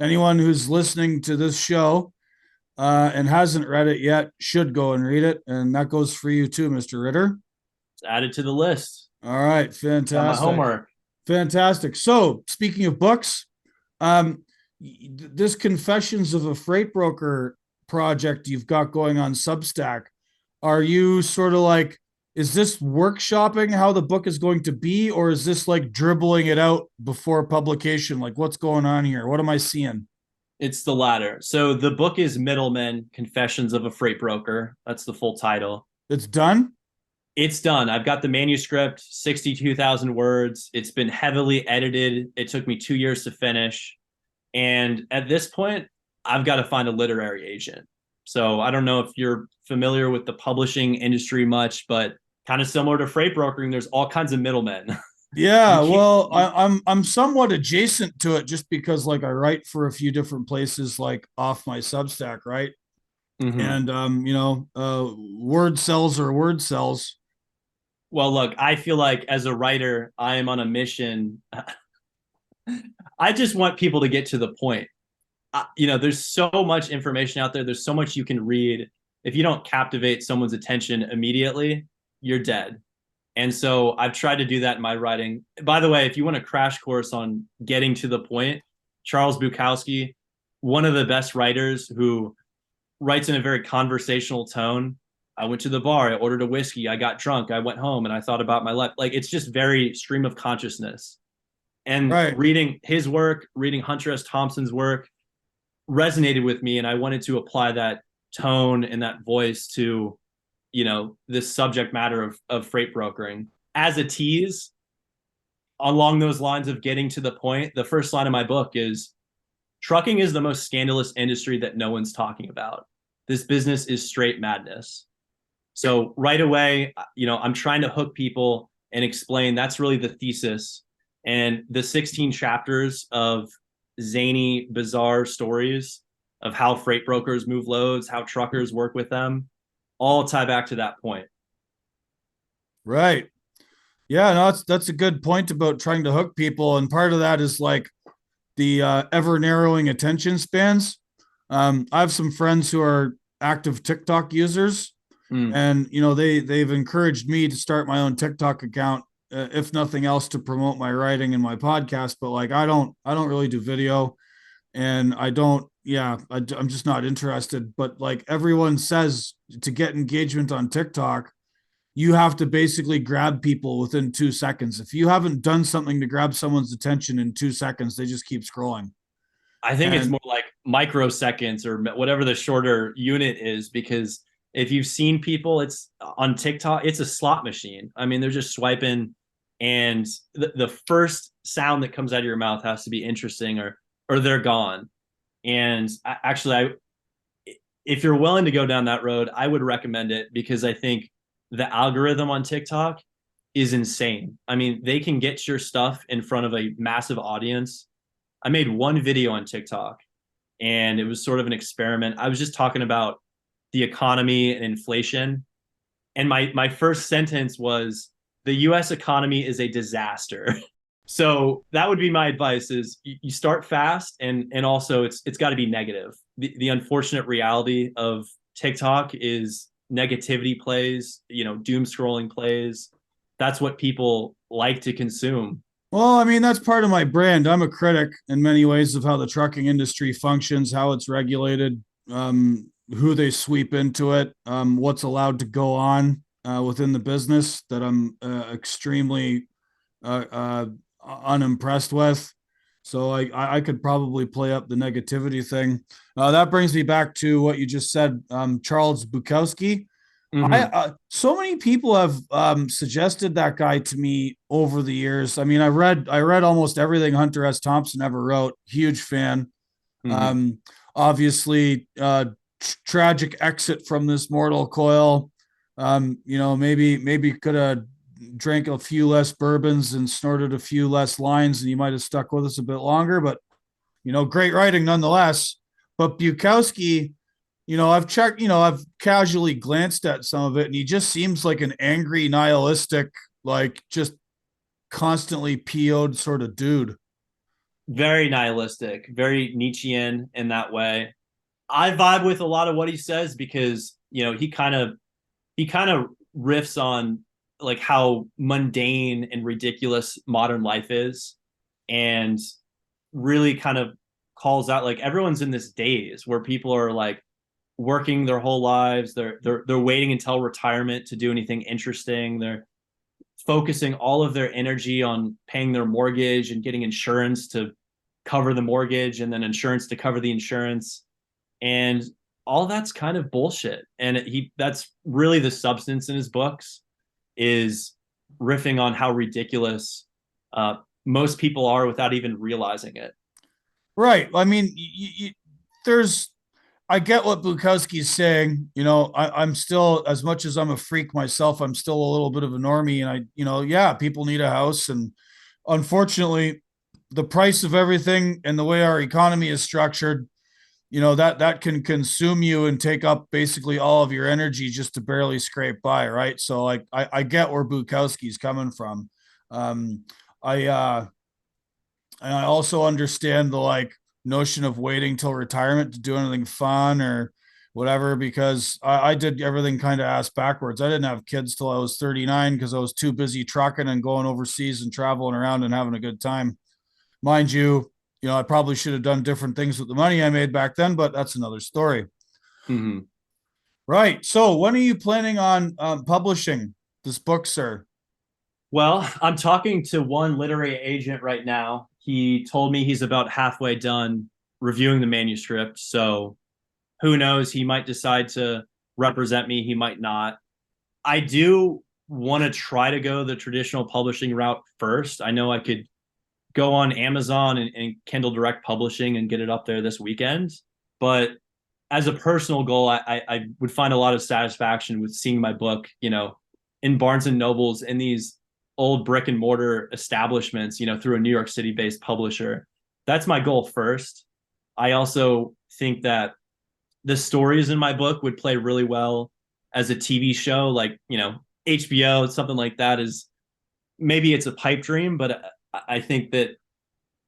Speaker 2: Anyone who's listening to this show and hasn't read it yet should go and read it. And that goes for you too, Mr. Ritter.
Speaker 3: It's added to the list.
Speaker 2: All right. Fantastic.
Speaker 3: Got my homework.
Speaker 2: Fantastic. So, speaking of books, this Confessions of a Freight Broker project you've got going on Substack, are you sort of like, is this workshopping how the book is going to be, or is this like dribbling it out before publication? Like, what's going on here? What am I seeing?
Speaker 3: It's the latter. So the book is Middlemen, Confessions of a Freight Broker. That's the full title.
Speaker 2: It's done?
Speaker 3: It's done. I've got the manuscript, 62,000 words. It's been heavily edited. It took me 2 years to finish. And at this point, I've got to find a literary agent. So I don't know if you're familiar with the publishing industry much, but kind of similar to freight brokering, there's all kinds of middlemen.
Speaker 2: Yeah, well, I'm somewhat adjacent to it just because like I write for a few different places like off my Substack, right?
Speaker 3: Mm-hmm.
Speaker 2: And word cells are word cells.
Speaker 3: Well, look, I feel like as a writer, I am on a mission. I just want people to get to the point. There's so much information out there. There's so much you can read. If you don't captivate someone's attention immediately, you're dead. And so I've tried to do that in my writing. By the way, if you want a crash course on getting to the point, Charles Bukowski, one of the best writers who writes in a very conversational tone. I went to the bar, I ordered a whiskey, I got drunk, I went home and I thought about my life. Like it's just very stream of consciousness. And
Speaker 2: right.
Speaker 3: Reading his work, reading Hunter S. Thompson's work resonated with me. And I wanted to apply that tone and that voice to, this subject matter of freight brokering. As a tease, along those lines of getting to the point, the first line of my book is trucking is the most scandalous industry that no one's talking about. This business is straight madness. So right away, I'm trying to hook people and explain that's really the thesis. And the 16 chapters of zany, bizarre stories of how freight brokers move loads, how truckers work with them, all tie back to that point.
Speaker 2: Right. Yeah, no, that's a good point about trying to hook people. And part of that is like the ever narrowing attention spans. I have some friends who are active TikTok users, and they've encouraged me to start my own TikTok account, if nothing else, to promote my writing and my podcast. But like, I don't really do video, and I don't. Yeah, I'm just not interested. But like everyone says, to get engagement on TikTok, you have to basically grab people within 2 seconds. If you haven't done something to grab someone's attention in 2 seconds, they just keep scrolling.
Speaker 3: I think it's more like microseconds or whatever the shorter unit is, because if you've seen people, it's on TikTok, it's a slot machine. I mean, they're just swiping, and the first sound that comes out of your mouth has to be interesting, or they're gone. And if you're willing to go down that road, I would recommend it, because I think the algorithm on TikTok is insane. I mean, they can get your stuff in front of a massive audience. I made one video on TikTok, and it was sort of an experiment. I was just talking about the economy and inflation. And my first sentence was, the US economy is a disaster. So that would be my advice, is you start fast, and also it's got to be negative. The unfortunate reality of TikTok is negativity plays, doom scrolling plays. That's what people like to consume.
Speaker 2: Well, I mean, that's part of my brand. I'm a critic in many ways of how the trucking industry functions, how it's regulated, who they sweep into it, what's allowed to go on within the business that I'm extremely unimpressed with. So I could probably play up the negativity thing. That brings me back to what you just said, Charles Bukowski.
Speaker 3: Mm-hmm.
Speaker 2: So many people have suggested that guy to me over the years. I mean, I read almost everything Hunter S. Thompson ever wrote. Huge fan.
Speaker 3: Mm-hmm.
Speaker 2: Um, Obviously, tragic exit from this mortal coil. Maybe could have drank a few less bourbons and snorted a few less lines, and you might have stuck with us a bit longer. But great writing nonetheless. But Bukowski, I've checked, I've casually glanced at some of it, and he just seems like an angry, nihilistic, like just constantly PO'd sort of dude.
Speaker 3: Very nihilistic, very Nietzschean in that way. I vibe with a lot of what he says because, he kind of riffs on like how mundane and ridiculous modern life is, and really kind of calls out, like, everyone's in this daze where people are like working their whole lives. They're waiting until retirement to do anything interesting. They're focusing all of their energy on paying their mortgage and getting insurance to cover the mortgage, and then insurance to cover the insurance. And all that's kind of bullshit. And that's really the substance in his books, is riffing on how ridiculous most people are without even realizing it.
Speaker 2: Right. I mean, there's I get what Bukowski's saying. I'm still, as much as I'm a freak myself, I'm still a little bit of a normie. And yeah, people need a house. And unfortunately, the price of everything and the way our economy is structured, that can consume you and take up basically all of your energy just to barely scrape by. Right. So like, I get where Bukowski's coming from. Um, I, and I also understand the like notion of waiting till retirement to do anything fun or whatever, because I did everything kind of ass backwards. I didn't have kids till I was 39 because I was too busy trucking and going overseas and traveling around and having a good time. Mind you, I probably should have done different things with the money I made back then, but that's another story.
Speaker 3: Mm-hmm.
Speaker 2: Right. So when are you planning on publishing this book, sir?
Speaker 3: Well, I'm talking to one literary agent right now. He told me he's about halfway done reviewing the manuscript. So who knows? He might decide to represent me. He might not. I do want to try to go the traditional publishing route first. I know I could go on Amazon and Kindle Direct Publishing and get it up there this weekend. But as a personal goal, I would find a lot of satisfaction with seeing my book, in Barnes and Nobles, in these old brick and mortar establishments, through a New York City based publisher. That's my goal first. I also think that the stories in my book would play really well as a TV show, like, HBO, something like that. Is maybe it's a pipe dream, but I think that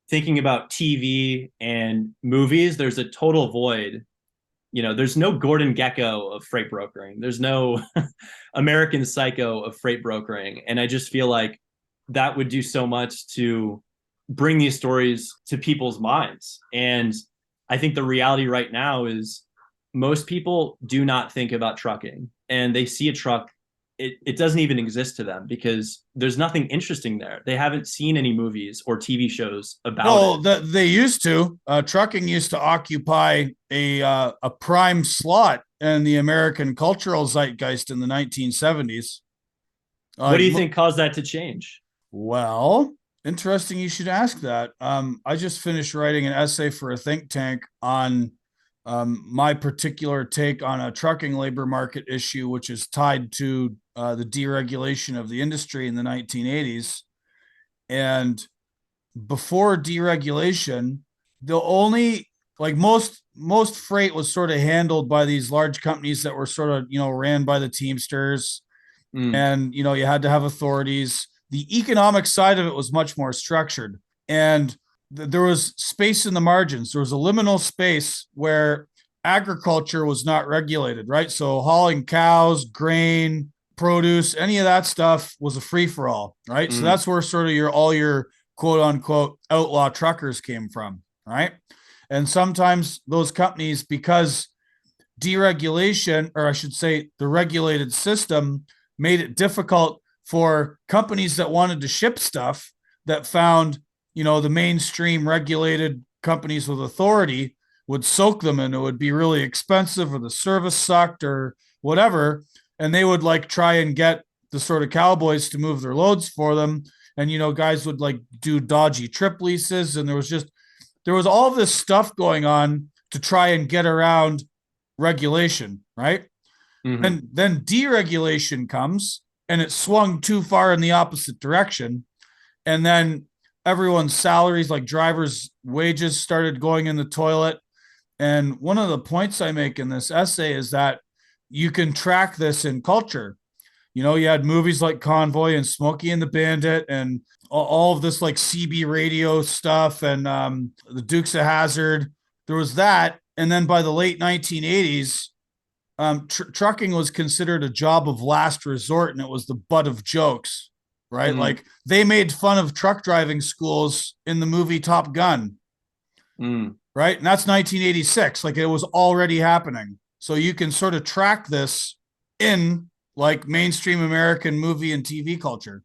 Speaker 3: thinking about TV and movies, there's a total void. There's no Gordon Gekko of freight brokering. There's no American Psycho of freight brokering. And I just feel like that would do so much to bring these stories to people's minds. And I think the reality right now is most people do not think about trucking, and they see a truck. It doesn't even exist to them because there's nothing interesting there. They haven't seen any movies or TV shows about it.
Speaker 2: Well, they used to. Trucking used to occupy a prime slot in the American cultural zeitgeist in the 1970s.
Speaker 3: What do you think caused that to change?
Speaker 2: Well, interesting you should ask that. I just finished writing an essay for a think tank on My particular take on a trucking labor market issue, which is tied to the deregulation of the industry in the 1980s. And before deregulation, the only like most freight was sort of handled by these large companies that were sort of, ran by the Teamsters. And, you had to have authorities. The economic side of it was much more structured. And there was space in the margins. There was a liminal space where agriculture was not regulated, right? So hauling cows, grain, produce, any of that stuff was a free for all, right? So that's where sort of all your quote unquote outlaw truckers came from, right? And sometimes those companies, because deregulation, or I should say the regulated system, made it difficult for companies that wanted to ship stuff that found, the mainstream regulated companies with authority would soak them, and it would be really expensive, or the service sucked or whatever. And they would like try and get the sort of cowboys to move their loads for them. And, guys would like do dodgy trip leases. And there was all this stuff going on to try and get around regulation, right? And then deregulation comes, and it swung too far in the opposite direction. And then everyone's salaries, like drivers' wages, started going in the toilet. And one of the points I make in this essay is that you can track this in culture. You had movies like Convoy and Smokey and the Bandit and all of this like CB radio stuff and the Dukes of Hazzard. There was that. And then by the late 1980s, trucking was considered a job of last resort, and it was the butt of jokes, right? Like they made fun of truck driving schools in the movie Top Gun, right? And that's 1986. Like it was already happening. So you can sort of track this in like mainstream American movie and TV culture.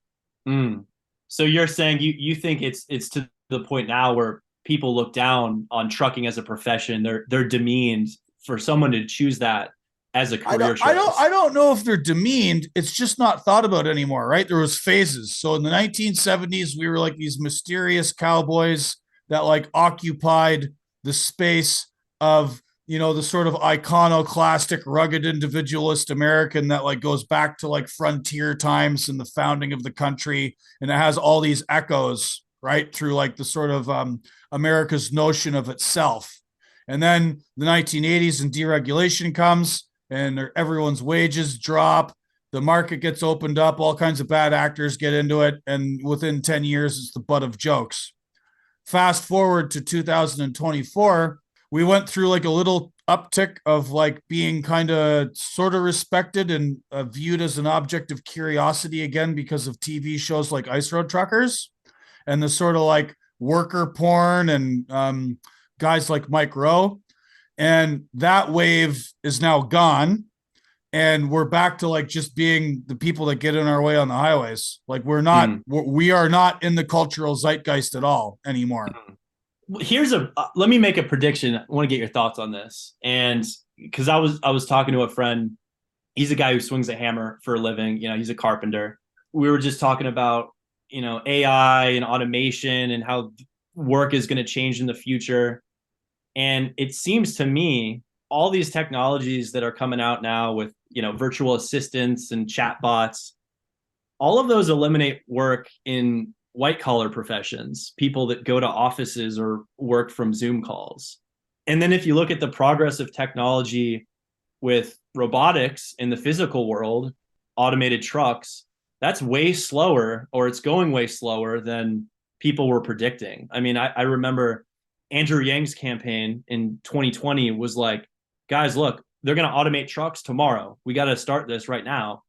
Speaker 3: So you're saying you think it's to the point now where people look down on trucking as a profession. They're demeaned for someone to choose that as a career choice.
Speaker 2: I don't know if they're demeaned. It's just not thought about anymore, right? There was phases. So in the 1970s, we were like these mysterious cowboys that like occupied the space of, the sort of iconoclastic, rugged individualist American that like goes back to like frontier times and the founding of the country. And it has all these echoes, right, through like the sort of America's notion of itself. And then the 1980s and deregulation comes, and everyone's wages drop. The market gets opened up. All kinds of bad actors get into it. And within 10 years, it's the butt of jokes. Fast forward to 2024, we went through like a little uptick of like being kind of sort of respected and viewed as an object of curiosity again because of TV shows like Ice Road Truckers and the sort of like worker porn and guys like Mike Rowe. And that wave is now gone. And we're back to like just being the people that get in our way on the highways. Like we are not in the cultural zeitgeist at all anymore.
Speaker 3: Let me make a prediction. I want to get your thoughts on this. And because I was talking to a friend, he's a guy who swings a hammer for a living. He's a carpenter. We were just talking about, AI and automation and how work is going to change in the future. And it seems to me all these technologies that are coming out now with, virtual assistants and chatbots, all of those eliminate work in white collar professions, people that go to offices or work from Zoom calls. And then if you look at the progress of technology with robotics in the physical world, automated trucks, that's way slower, or it's going way slower than people were predicting. I mean, I remember Andrew Yang's campaign in 2020 was like, guys, look, they're going to automate trucks tomorrow. We got to start this right now.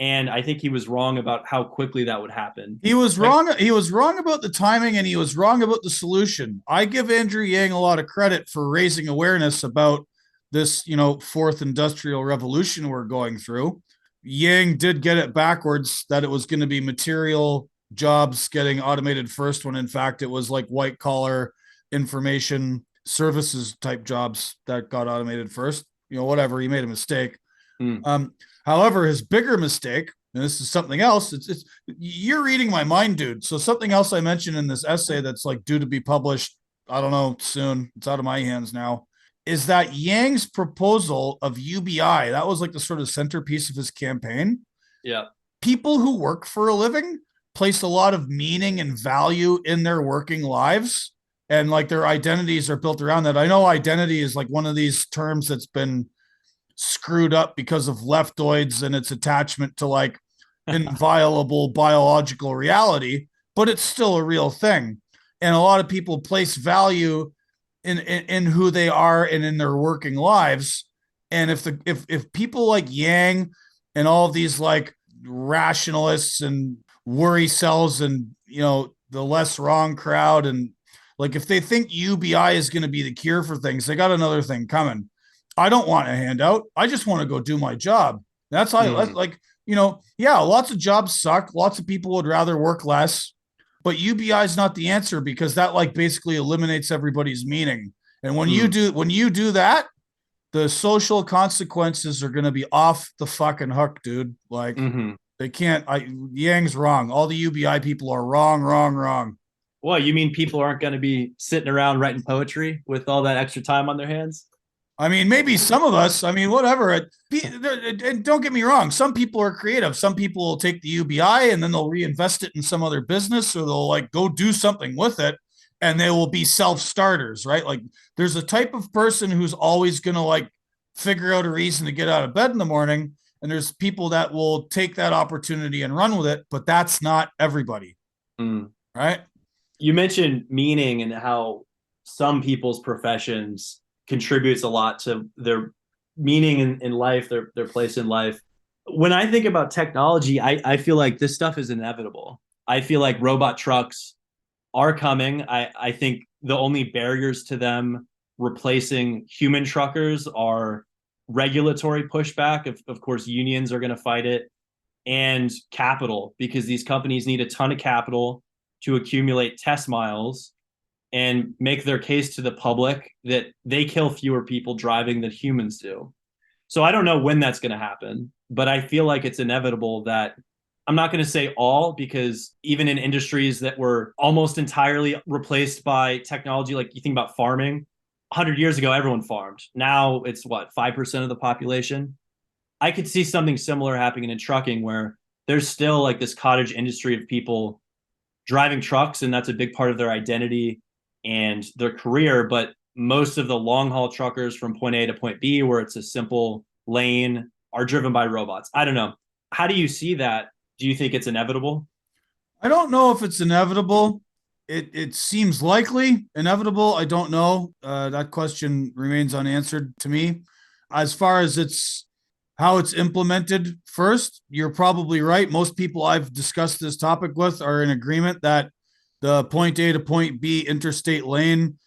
Speaker 3: And I think he was wrong about how quickly that would happen.
Speaker 2: He was wrong. He was wrong about the timing, and he was wrong about the solution. I give Andrew Yang a lot of credit for raising awareness about this, fourth industrial revolution we're going through. Yang did get it backwards, that it was going to be material jobs getting automated first, when in fact it was like white collar information services type jobs that got automated first. Whatever, he made a mistake. However, his bigger mistake, and this is something else, it's you're reading my mind, dude. So something else I mentioned in this essay that's like due to be published, I don't know, soon, it's out of my hands now, is that Yang's proposal of UBI, that was like the sort of centerpiece of his campaign.
Speaker 3: Yeah.
Speaker 2: People who work for a living place a lot of meaning and value in their working lives, and like their identities are built around that. I know identity is like one of these terms that's been screwed up because of leftoids and its attachment to like inviolable biological reality, but it's still a real thing. And a lot of people place value in who they are and in their working lives. And if people like Yang and all of these like rationalists and worry cells and the less wrong crowd, and like if they think UBI is going to be the cure for things, they got another thing coming. I don't want a handout. I just want to go do my job. That's how like, yeah, lots of jobs suck. Lots of people would rather work less, but UBI is not the answer, because that like basically eliminates everybody's meaning. And when you do that, the social consequences are going to be off the fucking hook, dude. Like they can't, Yang's wrong. All the UBI people are wrong.
Speaker 3: Well, you mean people aren't going to be sitting around writing poetry with all that extra time on their hands?
Speaker 2: I mean, maybe some of us, I mean, whatever. And don't get me wrong. Some people are creative. Some people will take the UBI and then they'll reinvest it in some other business, or they'll like go do something with it, and they will be self-starters, right? Like there's a type of person who's always going to like figure out a reason to get out of bed in the morning. And there's people that will take that opportunity and run with it, but that's not everybody. Right?
Speaker 3: You mentioned meaning and how some people's professions contributes a lot to their meaning in life, their place in life. When I think about technology, I feel like this stuff is inevitable. I feel like robot trucks are coming. I think the only barriers to them replacing human truckers are regulatory pushback. Of course, unions are going to fight it, and capital, because these companies need a ton of capital to accumulate test miles and make their case to the public that they kill fewer people driving than humans do. So I don't know when that's going to happen, but I feel like it's inevitable that, I'm not going to say all, because even in industries that were almost entirely replaced by technology, like you think about farming, 100 years ago, everyone farmed. Now it's what, 5% of the population? I could see something similar happening in trucking, where there's still like this cottage industry of people driving trucks, and that's a big part of their identity and their career. But most of the long haul truckers from point A to point B, where it's a simple lane, are driven by robots. I don't know. How do you see that? Do you think it's inevitable?
Speaker 2: I don't know if it's inevitable. It seems likely. Inevitable, I don't know. That question remains unanswered to me. As far as how it's implemented, first, you're probably right. Most people I've discussed this topic with are in agreement that the point A to point B interstate lane,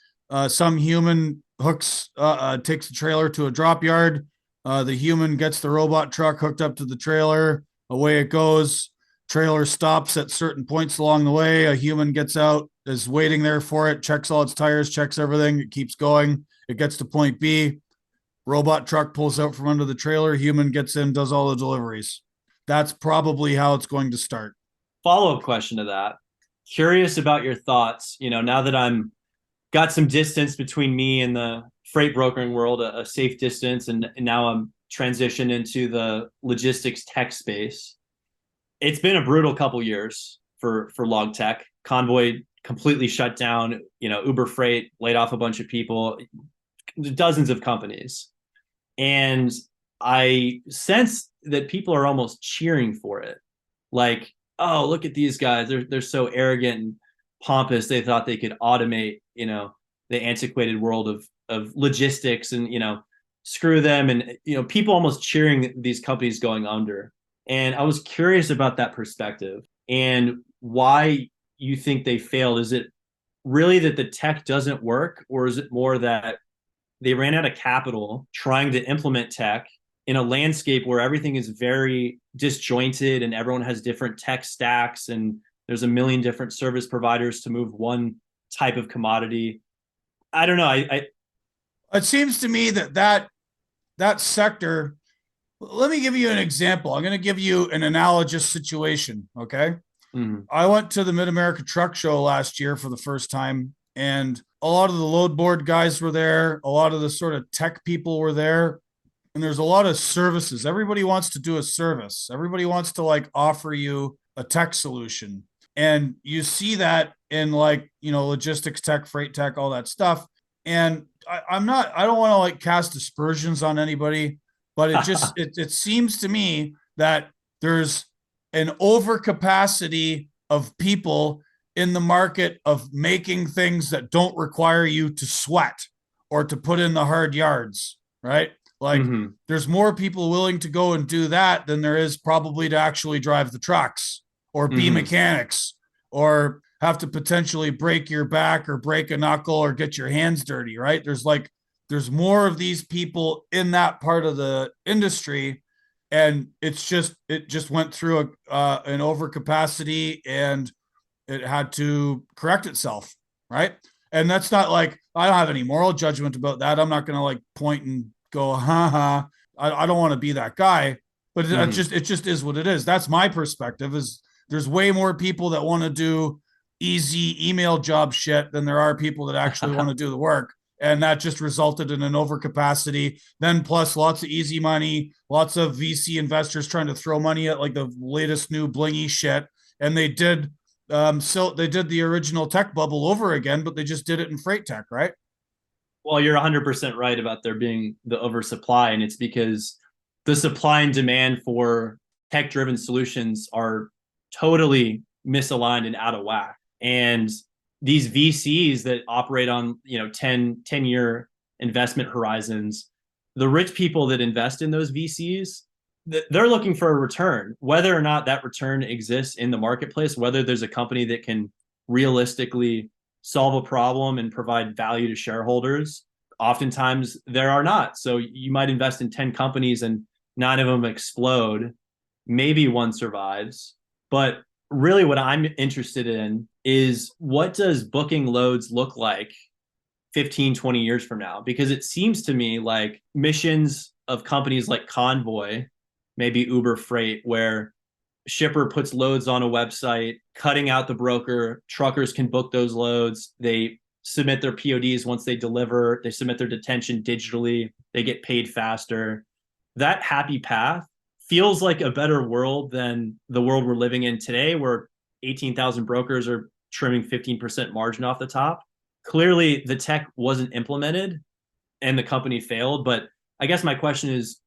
Speaker 2: some human takes the trailer to a drop yard. The human gets the robot truck hooked up to the trailer. Away it goes. Trailer stops at certain points along the way. A human gets out, is waiting there for it, checks all its tires, checks everything. It keeps going. It gets to point B. Robot truck pulls out from under the trailer. Human gets in, does all the deliveries. That's probably how it's going to start.
Speaker 3: Follow-up question to that. Curious about your thoughts. Now that I'm got some distance between me and the freight brokering world, a safe distance, and now I'm transitioned into the logistics tech space. It's been a brutal couple years for log tech. Convoy completely shut down. Uber Freight laid off a bunch of people, dozens of companies. And I sense that people are almost cheering for it. Like, oh, look at these guys. They're so arrogant and pompous. They thought they could automate, the antiquated world of logistics, and, screw them. And, people almost cheering these companies going under. And I was curious about that perspective and why you think they failed. Is it really that the tech doesn't work, or is it more that they ran out of capital trying to implement tech in a landscape where everything is very disjointed and everyone has different tech stacks and there's a million different service providers to move one type of commodity? I don't know.
Speaker 2: It seems to me that sector. Let me give you an example. I'm going to give you an analogous situation. Okay.
Speaker 3: Mm-hmm.
Speaker 2: I went to the Mid-America Truck Show last year for the first time, and a lot of the load board guys were there. A lot of the sort of tech people were there. And there's a lot of services. Everybody wants to do a service. Everybody wants to like offer you a tech solution. And you see that in like, logistics tech, freight tech, all that stuff. And I don't want to like cast aspersions on anybody, but it seems to me that there's an overcapacity of people in the market of making things that don't require you to sweat or to put in the hard yards, right? Like there's more people willing to go and do that than there is probably to actually drive the trucks or be mechanics or have to potentially break your back or break a knuckle or get your hands dirty, right? There's more of these people in that part of the industry, and it just went through an overcapacity and it had to correct itself, right? And that's not like, I don't have any moral judgment about that. I'm not going to like point and go, ha. I don't want to be that guy, but it just is what it is. That's my perspective. Is there's way more people that want to do easy email job shit than there are people that actually want to do the work. And that just resulted in an overcapacity. Then plus lots of easy money, lots of VC investors trying to throw money at like the latest new blingy shit. And they did the original tech bubble over again, but they just did it in freight tech, right?
Speaker 3: Well, you're 100% right about there being the oversupply, and it's because the supply and demand for tech-driven solutions are totally misaligned and out of whack. And these VCs that operate on 10-year investment horizons, the rich people that invest in those VCs, they're looking for a return, whether or not that return exists in the marketplace, whether there's a company that can realistically solve a problem and provide value to shareholders. Oftentimes there are not. So you might invest in 10 companies and 9 of them explode. Maybe one survives. But really what I'm interested in is, what does booking loads look like 15, 20 years from now? Because it seems to me like missions of companies like Convoy, maybe Uber Freight, where shipper puts loads on a website, cutting out the broker, truckers can book those loads. They submit their PODs once they deliver, they submit their detention digitally, they get paid faster. That happy path feels like a better world than the world we're living in today, where 18,000 brokers are trimming 15% margin off the top. Clearly the tech wasn't implemented and the company failed. But I guess my question is,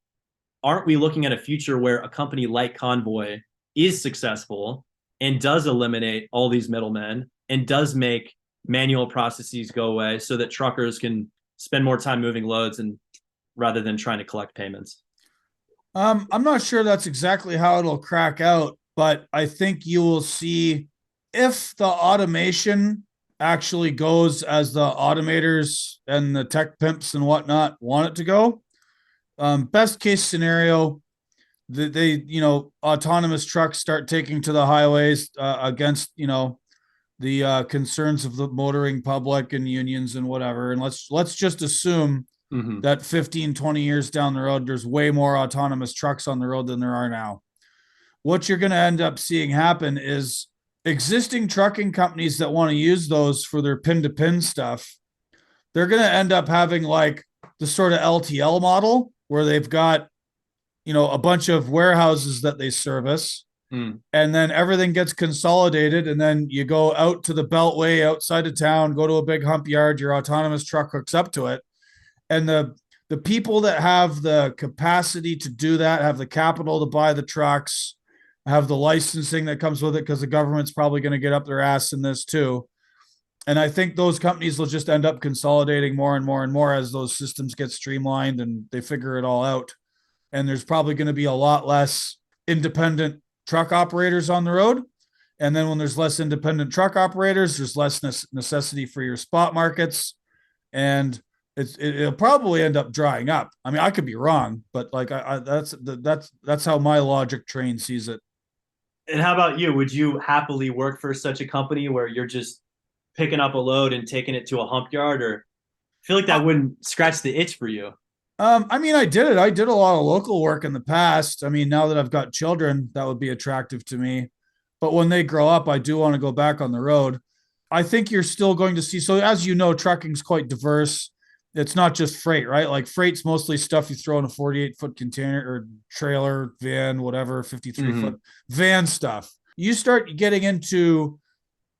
Speaker 3: aren't we looking at a future where a company like Convoy is successful and does eliminate all these middlemen and does make manual processes go away so that truckers can spend more time moving loads and rather than trying to collect payments?
Speaker 2: I'm not sure that's exactly how it'll crack out, but I think you will see, if the automation actually goes as the automators and the tech pimps and whatnot want it to go. Best case scenario, they autonomous trucks start taking to the highways against the concerns of the motoring public and unions and whatever. And let's just assume that 15, 20 years down the road, there's way more autonomous trucks on the road than there are now. What you're going to end up seeing happen is existing trucking companies that want to use those for their pin-to-pin stuff, they're going to end up having like the sort of LTL model where they've got, a bunch of warehouses that they service, and then everything gets consolidated, and then you go out to the beltway outside of town, go to a big hump yard, your autonomous truck hooks up to it. And the people that have the capacity to do that, have the capital to buy the trucks, have the licensing that comes with it, because the government's probably going to get up their ass in this too. And I think those companies will just end up consolidating more and more and more as those systems get streamlined and they figure it all out. And there's probably going to be a lot less independent truck operators on the road. And then when there's less independent truck operators, there's less necessity for your spot markets. And it'll probably end up drying up. I mean, I could be wrong, but like that's how my logic train sees it.
Speaker 3: And how about you? Would you happily work for such a company where you're just picking up a load and taking it to a hump yard? Or I feel like that wouldn't scratch the itch for you.
Speaker 2: I mean, I did it. I did a lot of local work in the past. I mean, now that I've got children, that would be attractive to me. But when they grow up, I do want to go back on the road. I think you're still going to see. So as you know, trucking's quite diverse. It's not just freight, right? Like freight's mostly stuff you throw in a 48-foot container or trailer, van, whatever, 53-foot van stuff. You start getting into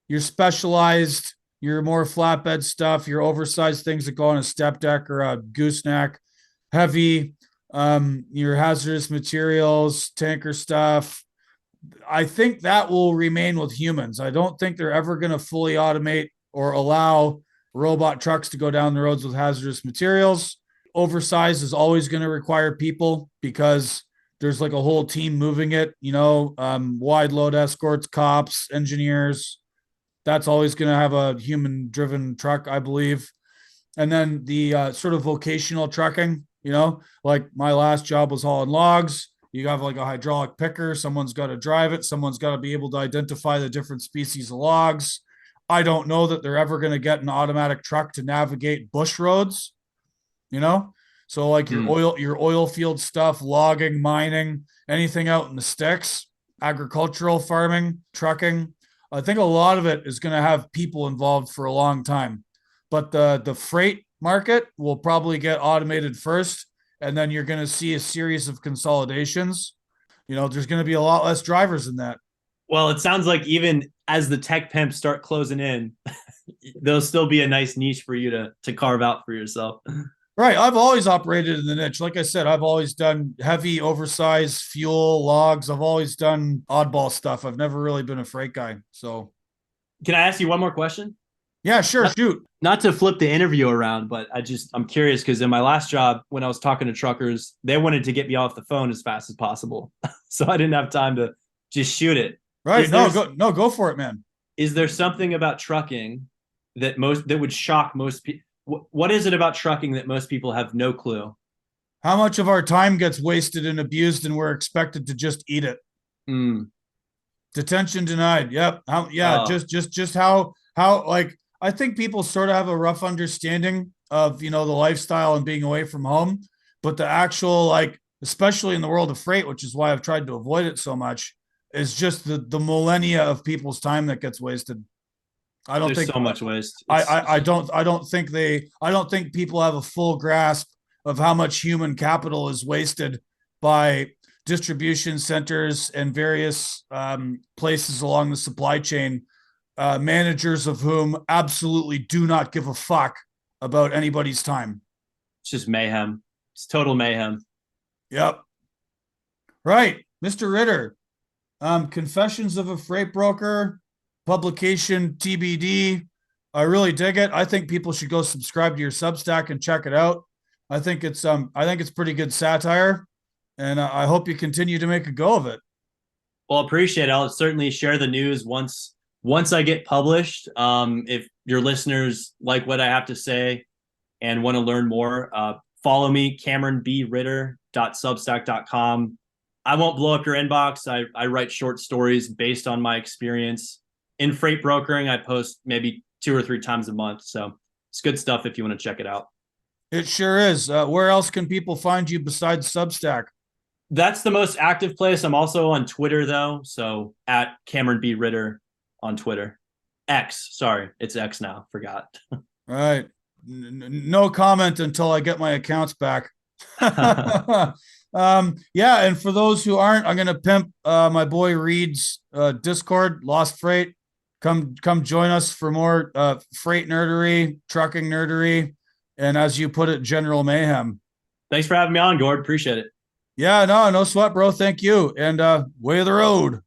Speaker 2: your specialized, your more flatbed stuff, your oversized things that go on a step deck or a gooseneck, heavy, your hazardous materials, tanker stuff. I think that will remain with humans. I don't think they're ever going to fully automate or allow robot trucks to go down the roads with hazardous materials. Oversized is always going to require people because there's like a whole team moving it, wide load escorts, cops, engineers. That's always going to have a human driven truck, I believe. And then the sort of vocational trucking, like my last job was hauling logs. You have like a hydraulic picker. Someone's got to drive it. Someone's got to be able to identify the different species of logs. I don't know that they're ever going to get an automatic truck to navigate bush roads, So like your oil field stuff, logging, mining, anything out in the sticks, agricultural farming, trucking. I think a lot of it is going to have people involved for a long time. But the freight market will probably get automated first, and then you're going to see a series of consolidations. There's going to be a lot less drivers in that.
Speaker 3: Well, it sounds like even as the tech pimps start closing in, there'll still be a nice niche for you to carve out for yourself.
Speaker 2: Right. I've always operated in the niche. Like I said, I've always done heavy, oversized fuel, logs. I've always done oddball stuff. I've never really been a freight guy. So
Speaker 3: can I ask you one more question?
Speaker 2: Yeah, sure. Shoot.
Speaker 3: Not to flip the interview around, but I'm curious because in my last job, when I was talking to truckers, they wanted to get me off the phone as fast as possible. So I didn't have time to just shoot it.
Speaker 2: Right. Go for it, man.
Speaker 3: Is there something about trucking that would shock most people? What is it about trucking that most people have no clue?
Speaker 2: How much of our time gets wasted and abused and we're expected to just eat it? Detention denied. Yep. Just how like, I think people sort of have a rough understanding of, the lifestyle and being away from home, but the actual, like, especially in the world of freight, which is why I've tried to avoid it so much, is just the millennia of people's time that gets wasted.
Speaker 3: There's so much waste.
Speaker 2: I don't think people have a full grasp of how much human capital is wasted by distribution centers and various places along the supply chain, managers of whom absolutely do not give a fuck about anybody's time.
Speaker 3: It's just mayhem. It's total mayhem.
Speaker 2: Yep. Right. Mr. Ritter, Confessions of a Freight Broker, publication TBD. I really dig it. I think people should go subscribe to your Substack and check it out. I think it's pretty good satire, and I hope you continue to make a go of it.
Speaker 3: Well, appreciate it. I'll certainly share the news once I get published. If your listeners like what I have to say and want to learn more, follow me, CameronBRitter.substack.com. I won't blow up your inbox. I write short stories based on my experience in freight brokering. I post maybe 2 or 3 times a month. So it's good stuff if you want to check it out.
Speaker 2: It sure is. Where else can people find you besides Substack?
Speaker 3: That's the most active place. I'm also on Twitter, though. So at Cameron B. Ritter on Twitter. X. Sorry. It's X now. Forgot.
Speaker 2: All right. No comment until I get my accounts back. And for those who aren't, I'm going to pimp my boy Reed's Discord, Lost Freight. Come join us for more freight nerdery, trucking nerdery, and as you put it, general mayhem.
Speaker 3: Thanks for having me on, Gord. Appreciate it.
Speaker 2: Yeah, no sweat, bro. Thank you. And way of the road.